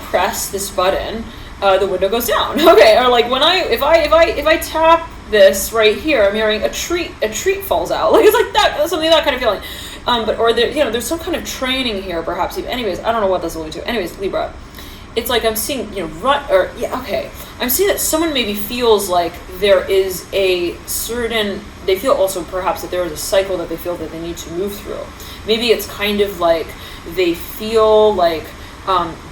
press this button, the window goes down. Okay, or, like, if I tap this right here, I'm hearing a treat falls out. Like, it's like that, something that kind of feeling. There's some kind of training here, perhaps. Anyways, I don't know what that's alluding to. Anyways, Libra, it's like I'm seeing, I'm seeing that someone maybe feels like there is a certain, they feel also perhaps that there is a cycle that they feel that they need to move through. Maybe it's kind of like they feel like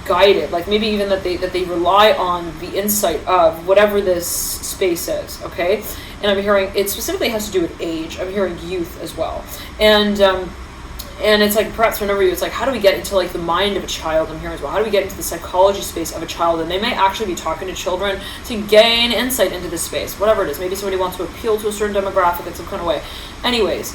guided, like maybe even that they rely on the insight of whatever this space is, okay? And I'm hearing it specifically has to do with age. I'm hearing youth as well, and it's like perhaps for a number of you, it's like, how do we get into, like, the mind of a child? I'm hearing as well. How do we get into the psychology space of a child? And they may actually be talking to children to gain insight into this space, whatever it is. Maybe somebody wants to appeal to a certain demographic in some kind of way. Anyways,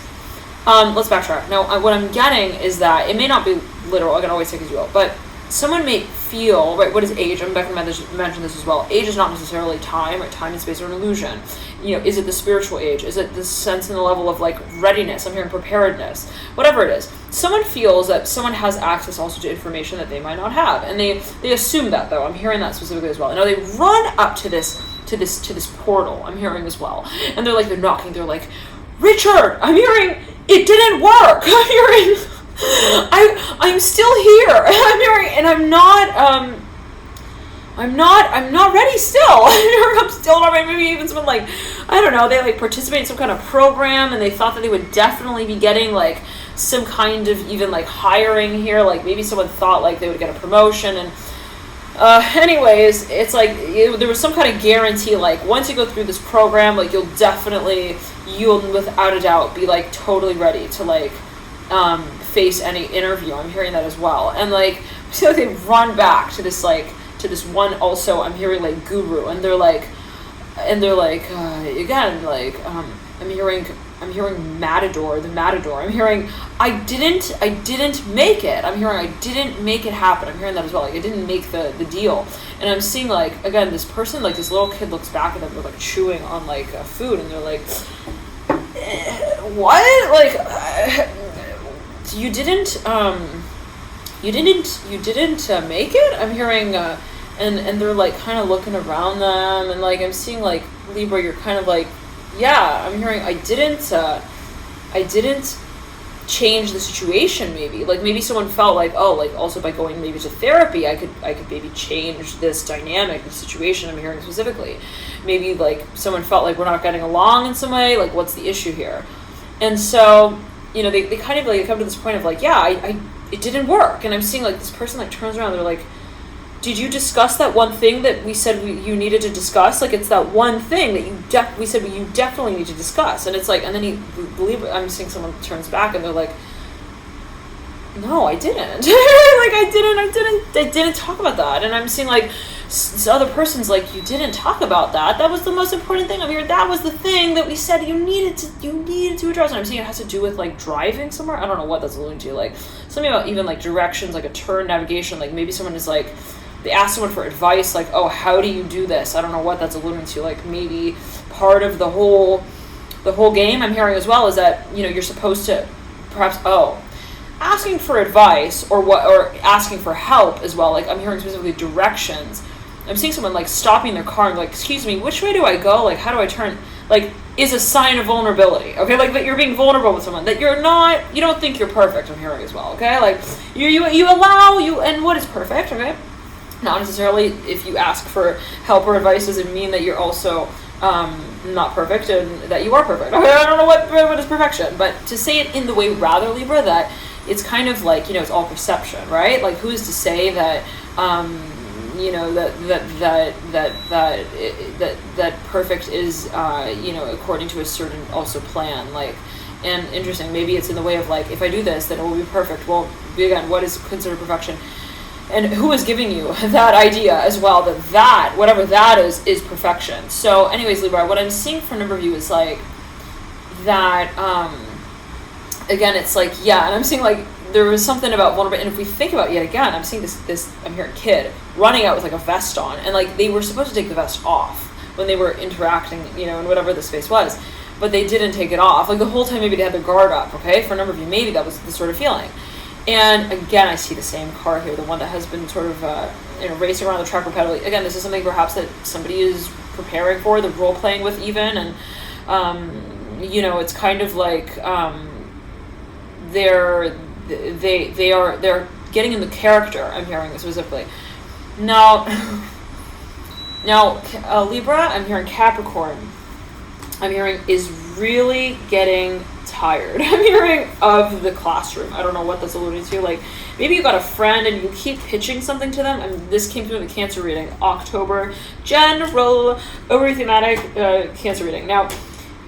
let's backtrack. Now, what I'm getting is that it may not be literal. I can always take as you will, but someone may feel, right, what is age? I'm back to mention this as well. Age is not necessarily time, right? Time and space are an illusion. Is it the spiritual age? Is it the sense and the level of like readiness? I'm hearing preparedness. Whatever it is. Someone feels that someone has access also to information that they might not have. And they assume that, though. I'm hearing that specifically as well. Now they run up to this portal, I'm hearing as well. And they're knocking, they're like, Richard, I'm hearing it didn't work. I'm hearing I'm still here. I'm hearing, and I'm not ready still. I'm still not ready. Maybe even someone like, I don't know, they like participate in some kind of program and they thought that they would definitely be getting like some kind of even like hiring here. Like maybe someone thought like they would get a promotion, and anyways, it's like there was some kind of guarantee, like once you go through this program, like you'll without a doubt be like totally ready to like face any interview. I'm hearing that as well. And like so they run back to this one also, I'm hearing like guru, and they're like again, like I'm hearing matador, the matador. I'm hearing I didn't make it. I'm hearing I didn't make it happen. I'm hearing that as well. Like I didn't make the deal. And I'm seeing like, again, this person, like this little kid looks back at them, they're like chewing on like food, and they're like, what? Like you didn't make it? I'm hearing and they're like kind of looking around them, and like I'm seeing like Libra, you're kind of like, yeah, I'm hearing I didn't change the situation. Maybe someone felt like, oh, like also by going maybe to therapy I could maybe change this dynamic, the situation. I'm hearing specifically. Maybe like someone felt like we're not getting along in some way, like what's the issue here? And so, they kind of like come to this point of like, yeah, it didn't work. And I'm seeing like this person like turns around, they're like, did you discuss that one thing that we said you needed to discuss? Like it's that one thing that we said you definitely need to discuss. And it's like, and then I'm seeing someone turns back and they're like, no, I didn't. Like I didn't talk about that. And I'm seeing like this other person's like, you didn't talk about that. That was the most important thing. I'm here. That was the thing that we said you needed to address. And I'm seeing it has to do with like driving somewhere. I don't know what that's alluding to. Like something about even like directions, like a turn, navigation. Like maybe someone is like, they ask someone for advice, like, oh, how do you do this? I don't know what that's alluding to. Like maybe part of the whole game I'm hearing as well is that, you're supposed to perhaps, asking for advice or asking for help as well. Like I'm hearing specifically directions. I'm seeing someone like stopping their car and like, excuse me, which way do I go? Like, how do I turn? Like, is a sign of vulnerability. Okay, like that you're being vulnerable with someone, that you don't think you're perfect. I'm hearing as well. Okay, like you allow and what is perfect? Okay, not necessarily if you ask for help or advice does it mean that you're also not perfect and that you are perfect. Okay, I don't know what is perfection, but to say it in the way rather, Libra, that it's kind of like, it's all perception, right? Like who's to say that that perfect is according to a certain also plan, like. And interesting, maybe it's in the way of like, if I do this then it will be perfect. Well, again, what is considered perfection? And who is giving you that idea as well, that whatever that is perfection. So anyways, Libra, what I'm seeing for a number of you is like that, again, it's like, yeah, and I'm seeing like there was something about vulnerability, and if we think about yet again, I'm seeing this I'm hearing kid running out with like a vest on, and like they were supposed to take the vest off when they were interacting, in whatever the space was, but they didn't take it off. Like the whole time maybe they had their guard up, okay? For a number of you, maybe that was the sort of feeling. And again, I see the same car here, the one that has been sort of racing around the track repeatedly. Again, this is something perhaps that somebody is preparing for, the role playing with even, and it's kind of like they're getting in the character. I'm hearing specifically. Now Libra, I'm hearing Capricorn. I'm hearing is really getting tired. I'm hearing of the classroom. I don't know what that's alluding to. Like maybe you got a friend and you keep pitching something to them, and this came through in the Cancer reading, October, general, overly thematic, Cancer reading. Now,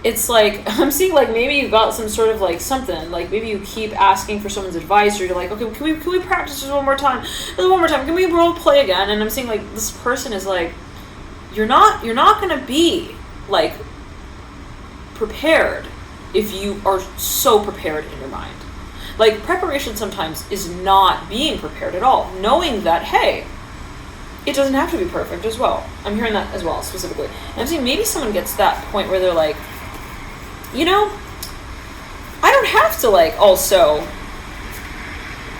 it's like, I'm seeing like maybe you got some sort of like something, like maybe you keep asking for someone's advice, or you're like, okay, can we practice this one more time? Can we role play again? And I'm seeing like this person is like, you're not gonna be like prepared if you are so prepared in your mind. Like preparation sometimes is not being prepared at all, knowing that, hey, it doesn't have to be perfect as well. I'm hearing that as well, specifically. And I'm saying maybe someone gets to that point where they're like, you know, I don't have to like also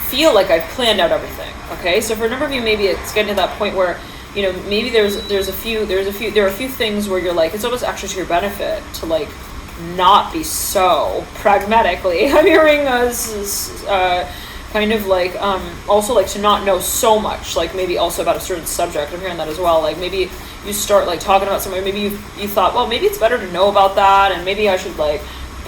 feel like I've planned out everything. Okay, so for a number of you, maybe it's getting to that point where, you know, maybe there are a few things where you're like, it's almost actually to your benefit to like not be so pragmatically. I'm hearing kind of like also like to not know so much, like maybe also about a certain subject. I'm hearing that as well. Like maybe you start like talking about something, maybe you thought, well, maybe it's better to know about that, and maybe I should like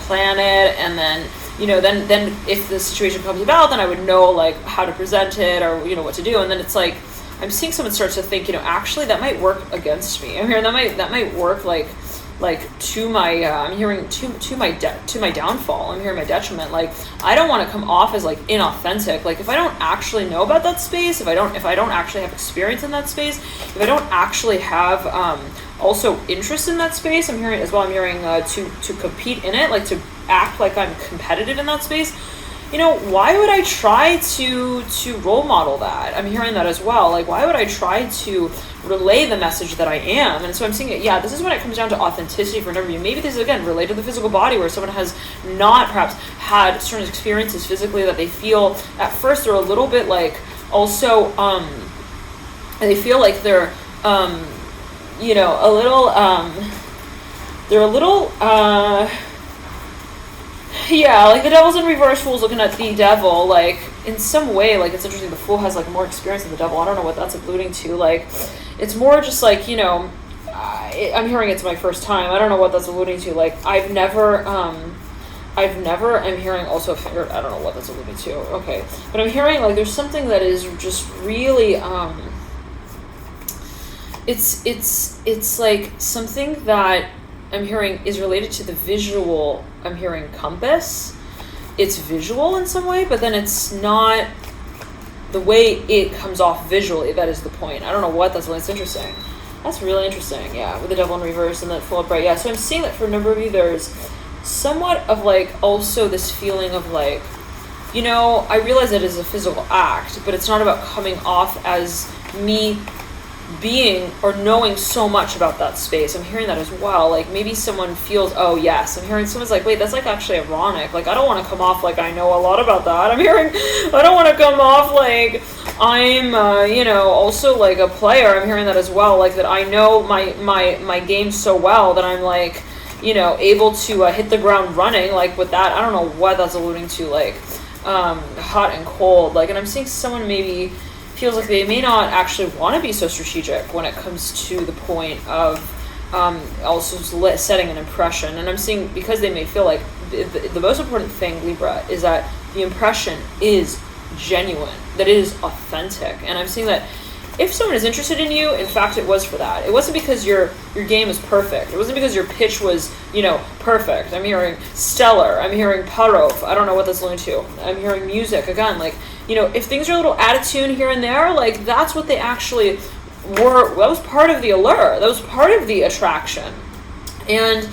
plan it, and then, you know, then if the situation comes about, then I would know like how to present it, or, you know, what to do. And then it's like I'm seeing someone start to think, you know, actually that might work against me. I'm hearing that might work like to my I'm hearing to my downfall. I'm hearing my detriment. Like I don't want to come off as like inauthentic. Like if I don't actually know about that space, if I don't actually have experience in that space, if I don't actually have also interest in that space, I'm hearing as well. I'm hearing to compete in it, like to act like I'm competitive in that space. You know, why would I try to role model that? I'm hearing that as well. Like, why would I try to relay the message that I am? And so I'm seeing it, yeah, this is when it comes down to authenticity for a number of you. Maybe this is, again, related to the physical body, where someone has not perhaps had certain experiences physically that they feel at first they're a little bit like, also, they feel like they're, you know, a little, they're a little, yeah, like the devil's in reverse, fool's looking at the devil, like, in some way, like, it's interesting, the fool has, like, more experience than the devil. I don't know what that's alluding to, like, it's more just, like, you know, I'm hearing it's my first time, I don't know what that's alluding to, like, I'm hearing also, I don't know what that's alluding to, okay, but I'm hearing, like, there's something that is just really, it's, like, something that I'm hearing is related to the visual. I'm hearing compass. It's visual in some way, but then it's not the way it comes off visually. That is the point. I don't know what that's. It's interesting. That's really interesting. Yeah, with the devil in reverse and that full upright. Yeah, so I'm seeing that for a number of you, there's somewhat of like also this feeling of like, you know, I realize it is a physical act, but it's not about coming off as me being or knowing so much about that space. I'm hearing that as well. Like maybe someone feels, oh yes, I'm hearing someone's like, wait, that's like actually ironic. Like I don't want to come off like I know a lot about that. I'm hearing, I don't want to come off like I'm, you know, also like a player. I'm hearing that as well. Like that I know my game so well that I'm like, you know, able to hit the ground running. Like with that, I don't know what that's alluding to. Like hot and cold. Like, and I'm seeing someone maybe feels like they may not actually want to be so strategic when it comes to the point of also setting an impression. And I'm seeing, because they may feel like the most important thing, Libra, is that the impression is genuine, that it is authentic. And I'm seeing that if someone is interested in you, in fact, it was for that. It wasn't because your game is perfect. It wasn't because your pitch was, you know, perfect. I'm hearing stellar. I'm hearing parov. I don't know what that's linked to. I'm hearing music. Again, like, you know, if things are a little out of tune here and there, like, that's what they actually were. That was part of the allure. That was part of the attraction. And,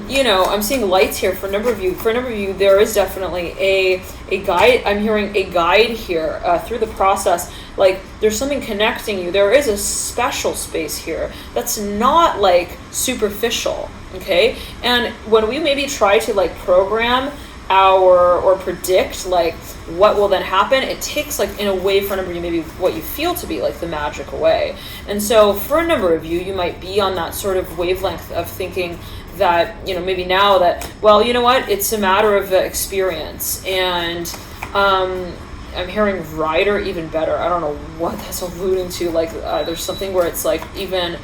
you know, I'm seeing lights here for a number of you. For a number of you, there is definitely a guide. I'm hearing a guide here through the process. Like, there's something connecting you. There is a special space here that's not, like, superficial, okay? And when we maybe try to, like, program or predict, like, what will then happen, it takes, like, in a way for a number of you, maybe what you feel to be, like, the magic away. And so for a number of you, you might be on that sort of wavelength of thinking that, you know, maybe now that, well, you know what, it's a matter of experience. And I'm hearing rider even better. I don't know what that's alluding to. Like, there's something where it's like, even,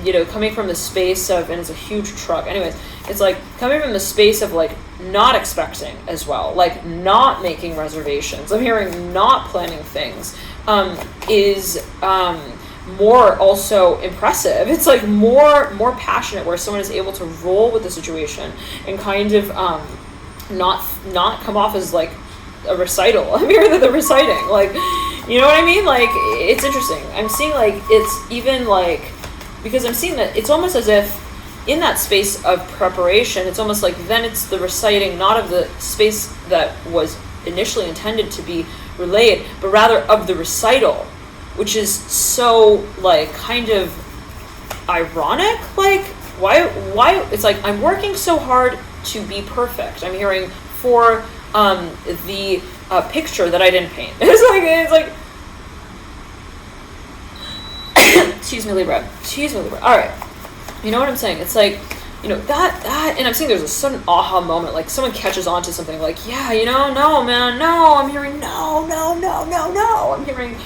you know, coming from the space of, and it's a huge truck. Anyways, it's like coming from the space of like not expecting as well, like not making reservations. I'm hearing not planning things is more also impressive. It's like more passionate, where someone is able to roll with the situation and kind of not come off as like a recital. I'm hearing that they're reciting, like, you know what I mean? Like, it's interesting. I'm seeing like it's even like, because I'm seeing that it's almost as if in that space of preparation, it's almost like then it's the reciting, not of the space that was initially intended to be relayed, but rather of the recital, which is so like kind of ironic. Like why it's like I'm working so hard to be perfect. I'm hearing for the picture that I didn't paint. It's like excuse me, Libra. All right. You know what I'm saying? It's like, you know, that, and I'm seeing there's a sudden aha moment, like someone catches on to something like, yeah, you know, no, man, no, I'm hearing no, I'm hearing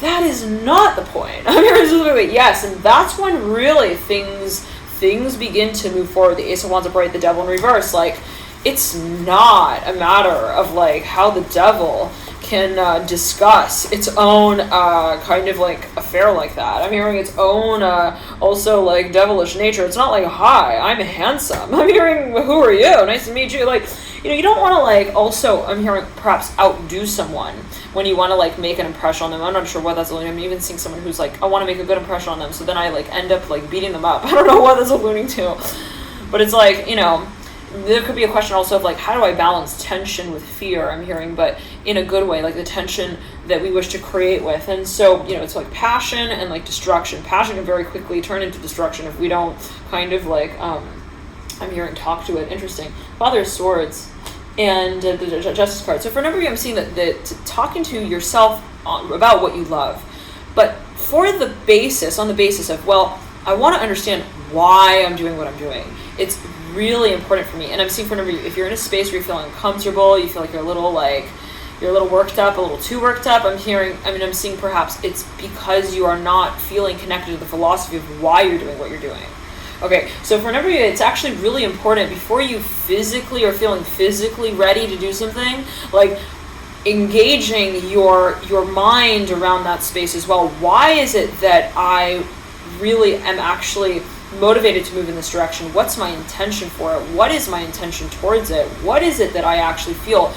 that is not the point. I'm hearing specifically, yes, and that's when really things begin to move forward. The Ace of Wands upright, the Devil in reverse, like, it's not a matter of like how the devil can discuss its own kind of like affair like that. I'm hearing its own also like devilish nature. It's not like, hi, I'm handsome. I'm hearing, who are you? Nice to meet you. Like, you know, you don't want to like also, I'm hearing perhaps outdo someone when you want to like make an impression on them. I'm not sure what that's alluding to. I'm even seeing someone who's like, I want to make a good impression on them, so then I like end up like beating them up. I don't know what that's alluding to, but it's like, you know, there could be a question also of like, how do I balance tension with fear? I'm hearing, but in a good way, like the tension that we wish to create with. And so, you know, it's like passion and like destruction. Passion can very quickly turn into destruction if we don't kind of like, I'm hearing talk to it. Interesting. Father of Swords and the Justice card. So for a number of you, I'm seeing that talking to yourself about what you love, but for the basis, on the basis of, well, I want to understand why I'm doing what I'm doing. It's really important for me. And I'm seeing for a number of you, if you're in a space where you're feeling uncomfortable, you feel like you're a little worked up, a little too worked up, I'm seeing perhaps it's because you are not feeling connected to the philosophy of why you're doing what you're doing. Okay, so for a number of you, it's actually really important before you physically are feeling physically ready to do something, like engaging your mind around that space as well. Why is it that I really am actually motivated to move in this direction? What's my intention for it? What is my intention towards it? What is it that I actually feel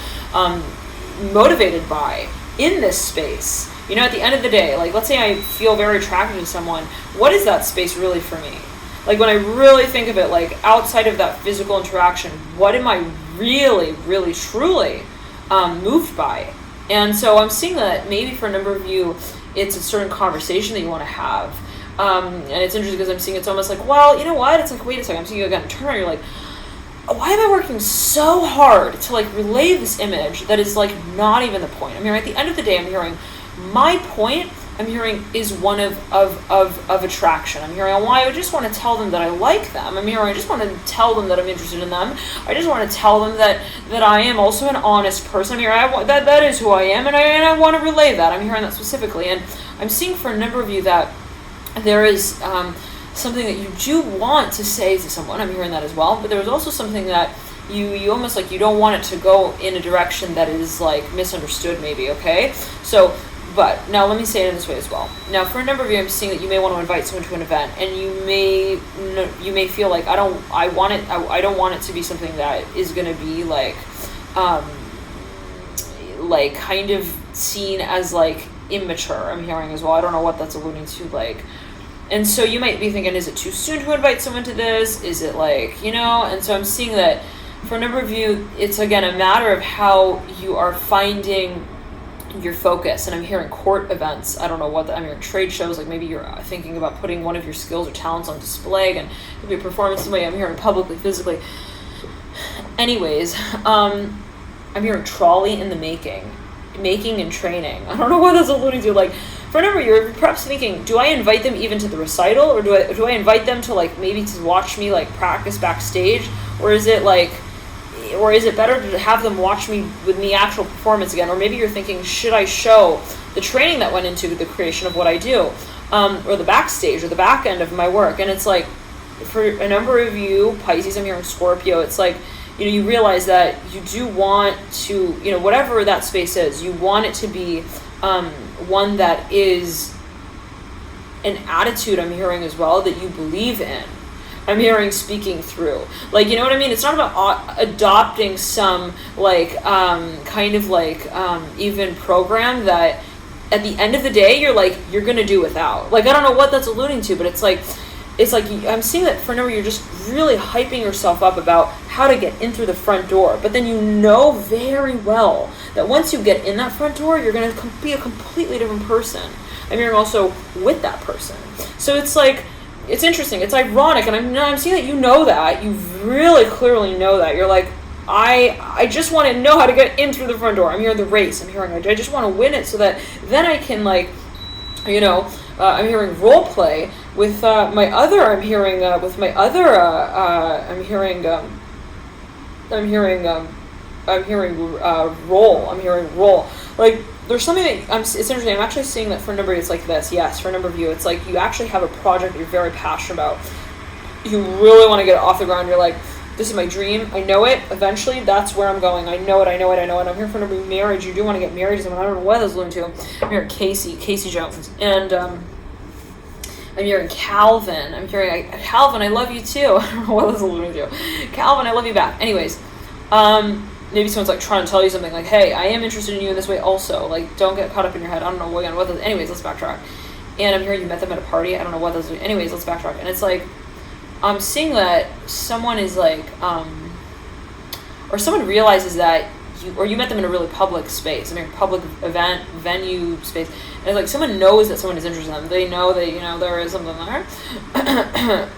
motivated by in this space? You know, at the end of the day, like let's say I feel very attracted to someone, what is that space really for me? Like when I really think of it, like outside of that physical interaction, what am I really, really, truly moved by? And so I'm seeing that maybe for a number of you, it's a certain conversation that you want to have. And it's interesting because I'm seeing it's almost like, well, you know what? It's like, wait a second, I'm seeing you again turn around, you're like, why am I working so hard to like relay this image that is like not even the point? I mean, at the end of the day, I'm hearing my point, I'm hearing is one of attraction. I'm hearing why I just want to tell them that I like them. I'm hearing I just want to tell them that I'm interested in them. I just want to tell them that I am also an honest person. I'm hearing that is who I am, and I want to relay that. I'm hearing that specifically. And I'm seeing for a number of you that there is something that you do want to say to someone. I'm hearing that as well. But there's also something that you almost like you don't want it to go in a direction that is like misunderstood maybe, okay? So, but now let me say it in this way as well. Now for a number of you, I'm seeing that you may want to invite someone to an event, and you may feel like I don't want it to be something that is going to be like kind of seen as like immature. I'm hearing as well. I don't know what that's alluding to, like. And so you might be thinking, is it too soon to invite someone to this? Is it like, you know? And so I'm seeing that for a number of you, it's again a matter of how you are finding your focus. And I'm hearing court events. I don't know what I'm hearing trade shows, like maybe you're thinking about putting one of your skills or talents on display, and it could be a performance in the way I'm hearing publicly, physically. Anyways, I'm hearing trolley in the making and training. I don't know what that's alluding to. Like, for a number of you, you're perhaps thinking, do I invite them even to the recital, or do I invite them to like maybe to watch me like practice backstage, or is it better to have them watch me with the actual performance again? Or maybe you're thinking, should I show the training that went into the creation of what I do, or the backstage or the back end of my work? And it's like, for a number of you, Pisces, I'm hearing Scorpio, it's like, you know, you realize that you do want to, you know, whatever that space is, you want it to be one that is an attitude, I'm hearing as well, that you believe in. I'm hearing speaking through. Like, you know what I mean? It's not about adopting some, like, kind of like, even program that at the end of the day, you're going to do without. Like, I don't know what that's alluding to, but it's like I'm seeing that for a number, you're just really hyping yourself up about how to get in through the front door. But then you know very well that once you get in that front door, you're going to be a completely different person. I'm hearing also with that person. So it's like, it's interesting, it's ironic, and I'm seeing that you know that, you really clearly know that. You're like, I just want to know how to get in through the front door. I'm hearing the race. I'm hearing I just want to win it so that then I can, like, you know, I'm hearing role play with my other. I'm hearing with my other. I'm hearing role. I'm hearing role. Like, there's something that it's interesting. I'm actually seeing that for a number of you, it's like this. Yes, for a number of you, it's like you actually have a project that you're very passionate about. You really want to get it off the ground. You're like, this is my dream. I know it. Eventually, that's where I'm going. I know it. I'm here for a number of marriage. You do want to get married to someone. I don't know what that's alluding to. I'm hearing Casey Jones. And I'm hearing Calvin. I'm hearing, Calvin, I love you too. I don't know what that's alluding to. Calvin, I love you back. Anyways, maybe someone's like trying to tell you something like, hey, I am interested in you in this way also. Like, don't get caught up in your head. I don't know what those, anyways, let's backtrack. And I'm hearing you met them at a party. I don't know what those, anyways, let's backtrack. And it's like, I'm seeing that someone is like, or someone realizes that you met them in a really public space, I mean, public event, venue space, and it's like someone knows that someone is interested in them. They know that, you know, there is something there,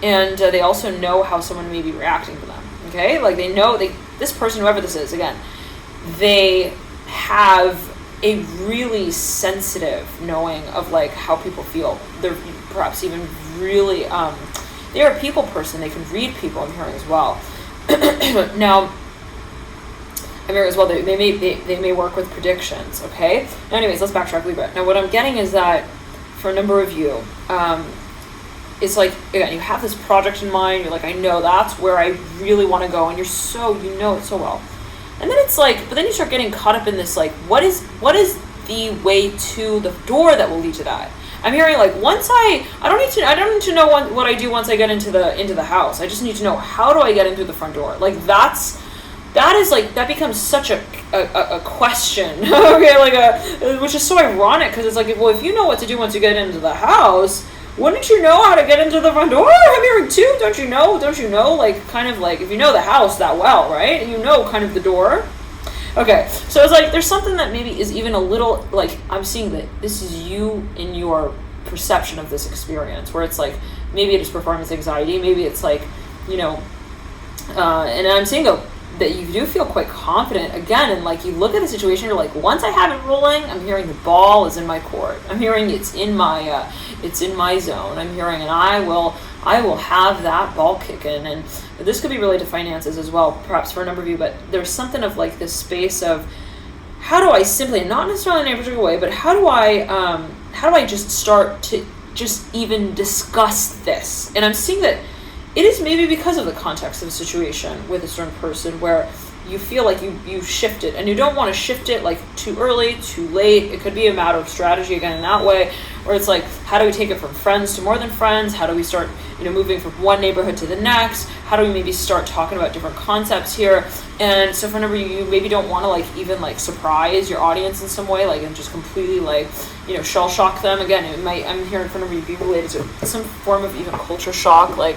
and they also know how someone may be reacting to them. Okay, like they know this person, whoever this is, again, they have a really sensitive knowing of like how people feel. They're perhaps even really they're a people person. They can read people, I'm hearing as well. Now, I'm hearing as well, they may work with predictions, okay? Anyways, let's backtrack Libra. Now, what I'm getting is that for a number of you, it's like, again, you have this project in mind. You're like, I know that's where I really want to go. And you know it so well. And then it's like, but then you start getting caught up in this, like, what is the way to the door that will lead to that? I'm hearing like I don't need to know what I do once I get into the house. I just need to know, how do I get in through the front door? Like that is like, that becomes such a question. Okay, like which is so ironic, because it's like, well, if you know what to do once you get into the house, wouldn't you know how to get into the front door? I'm hearing too. Don't you know? Like, kind of like, if you know the house that well, right? And you know kind of the door. Okay, so it's like there's something that maybe is even a little, like, I'm seeing that this is you in your perception of this experience, where it's like, maybe it is performance anxiety, maybe it's like, you know, and I'm seeing that you do feel quite confident, again, and like you look at the situation, you're like, once I have it rolling, I'm hearing the ball is in my court. I'm hearing it's in my zone. I'm hearing, and I will have that ball kicking. And this could be related to finances as well, perhaps for a number of you, but there's something of like this space of, how do I simply, not necessarily in a particular way, but how do I just start to just even discuss this? And I'm seeing that it is maybe because of the context of the situation with a certain person, where you feel like you shift it, and you don't want to shift it like too early, too late. It could be a matter of strategy, again, in that way, where it's like, how do we take it from friends to more than friends? How do we start, you know, moving from one neighborhood to the next? How do we maybe start talking about different concepts here? And so for a number of you maybe don't want to like even like surprise your audience in some way, like, and just completely like, you know, shell shock them. Again, it might, I'm hearing for a number of you, be related to some form of even culture shock, like,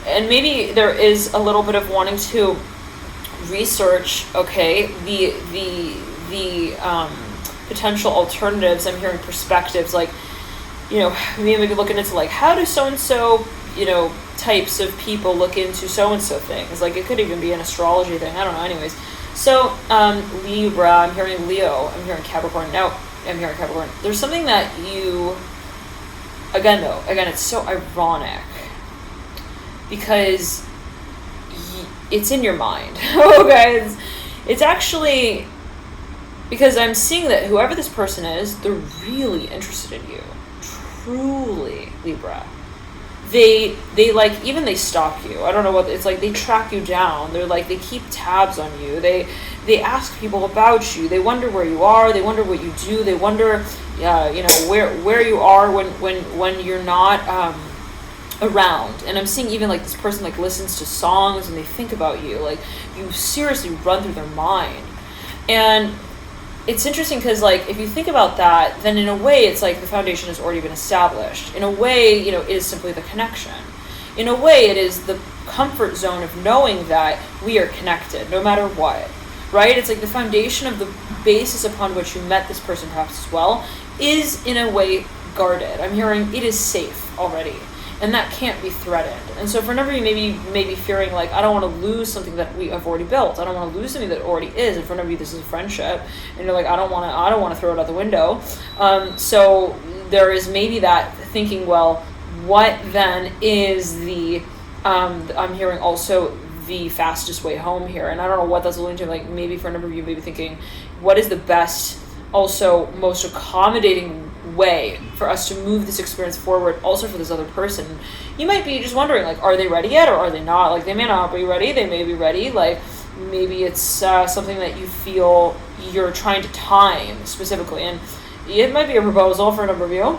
and maybe there is a little bit of wanting to research, okay, the potential alternatives. I'm hearing perspectives, like, you know, maybe looking into like, how do so-and-so, you know, types of people look into so-and-so things. Like, it could even be an astrology thing, I don't know. Anyways, so Libra, I'm hearing Leo, I'm hearing Capricorn. Now I'm hearing Capricorn. There's something that you, again, it's so ironic, because it's in your mind. Okay, it's actually, because I'm seeing that whoever this person is, they're really interested in you, truly, Libra. They like, even they stalk you. I don't know what it's like. They track you down. They're like, they keep tabs on you. They ask people about you. They wonder where you are. They wonder what you do. They wonder, you know, where you are when you're not around. And I'm seeing even like this person like listens to songs and they think about you. Like, you seriously run through their mind. And it's interesting because, like, if you think about that, then in a way it's like the foundation has already been established. In a way, you know, it is simply the connection. In a way, it is the comfort zone of knowing that we are connected no matter what, right? It's like the foundation of the basis upon which you met this person perhaps as well is in a way guarded. I'm hearing it is safe already, and that can't be threatened. And so for a number of you, maybe fearing like, I don't want to lose something that we have already built. I don't want to lose something that already is. And for a number of you, this is a friendship, and you're like, I don't want to throw it out the window. So there is maybe that thinking, well, what then is the I'm hearing also the fastest way home here, and I don't know what that's alluding to. Like maybe for a number of you, maybe thinking, what is the best, also most accommodating way for us to move this experience forward, also for this other person. You might be just wondering, like, are they ready yet, or are they not? Like, they may not be ready, they may be ready. Like, maybe it's something that you feel you're trying to time specifically, and it might be a proposal for a number of you.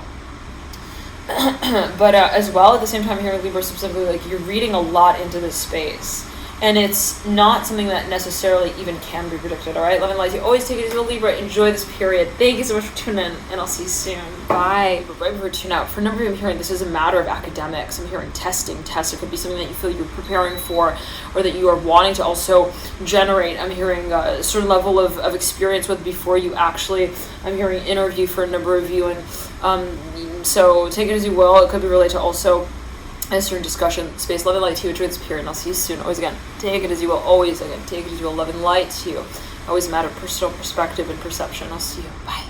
But as well, at the same time here in Libra specifically, like, you're reading a lot into this space. And it's not something that necessarily even can be predicted, all right? Love and light. You always take it easy, Libra. Enjoy this period. Thank you so much for tuning in, and I'll see you soon. Bye. But right before we tune out, for a number of you, I'm hearing this is a matter of academics. I'm hearing testing, tests. It could be something that you feel you're preparing for, or that you are wanting to also generate. I'm hearing a certain level of experience with before you actually, I'm hearing interview for a number of you. And so take it as you will. It could be related to also a certain discussion space. Love and light to you. Enjoy this period, and I'll see you soon. Always again, take it as you will. Always again, take it as you will. Love and light to you. Always a matter of personal perspective and perception. I'll see you. Bye.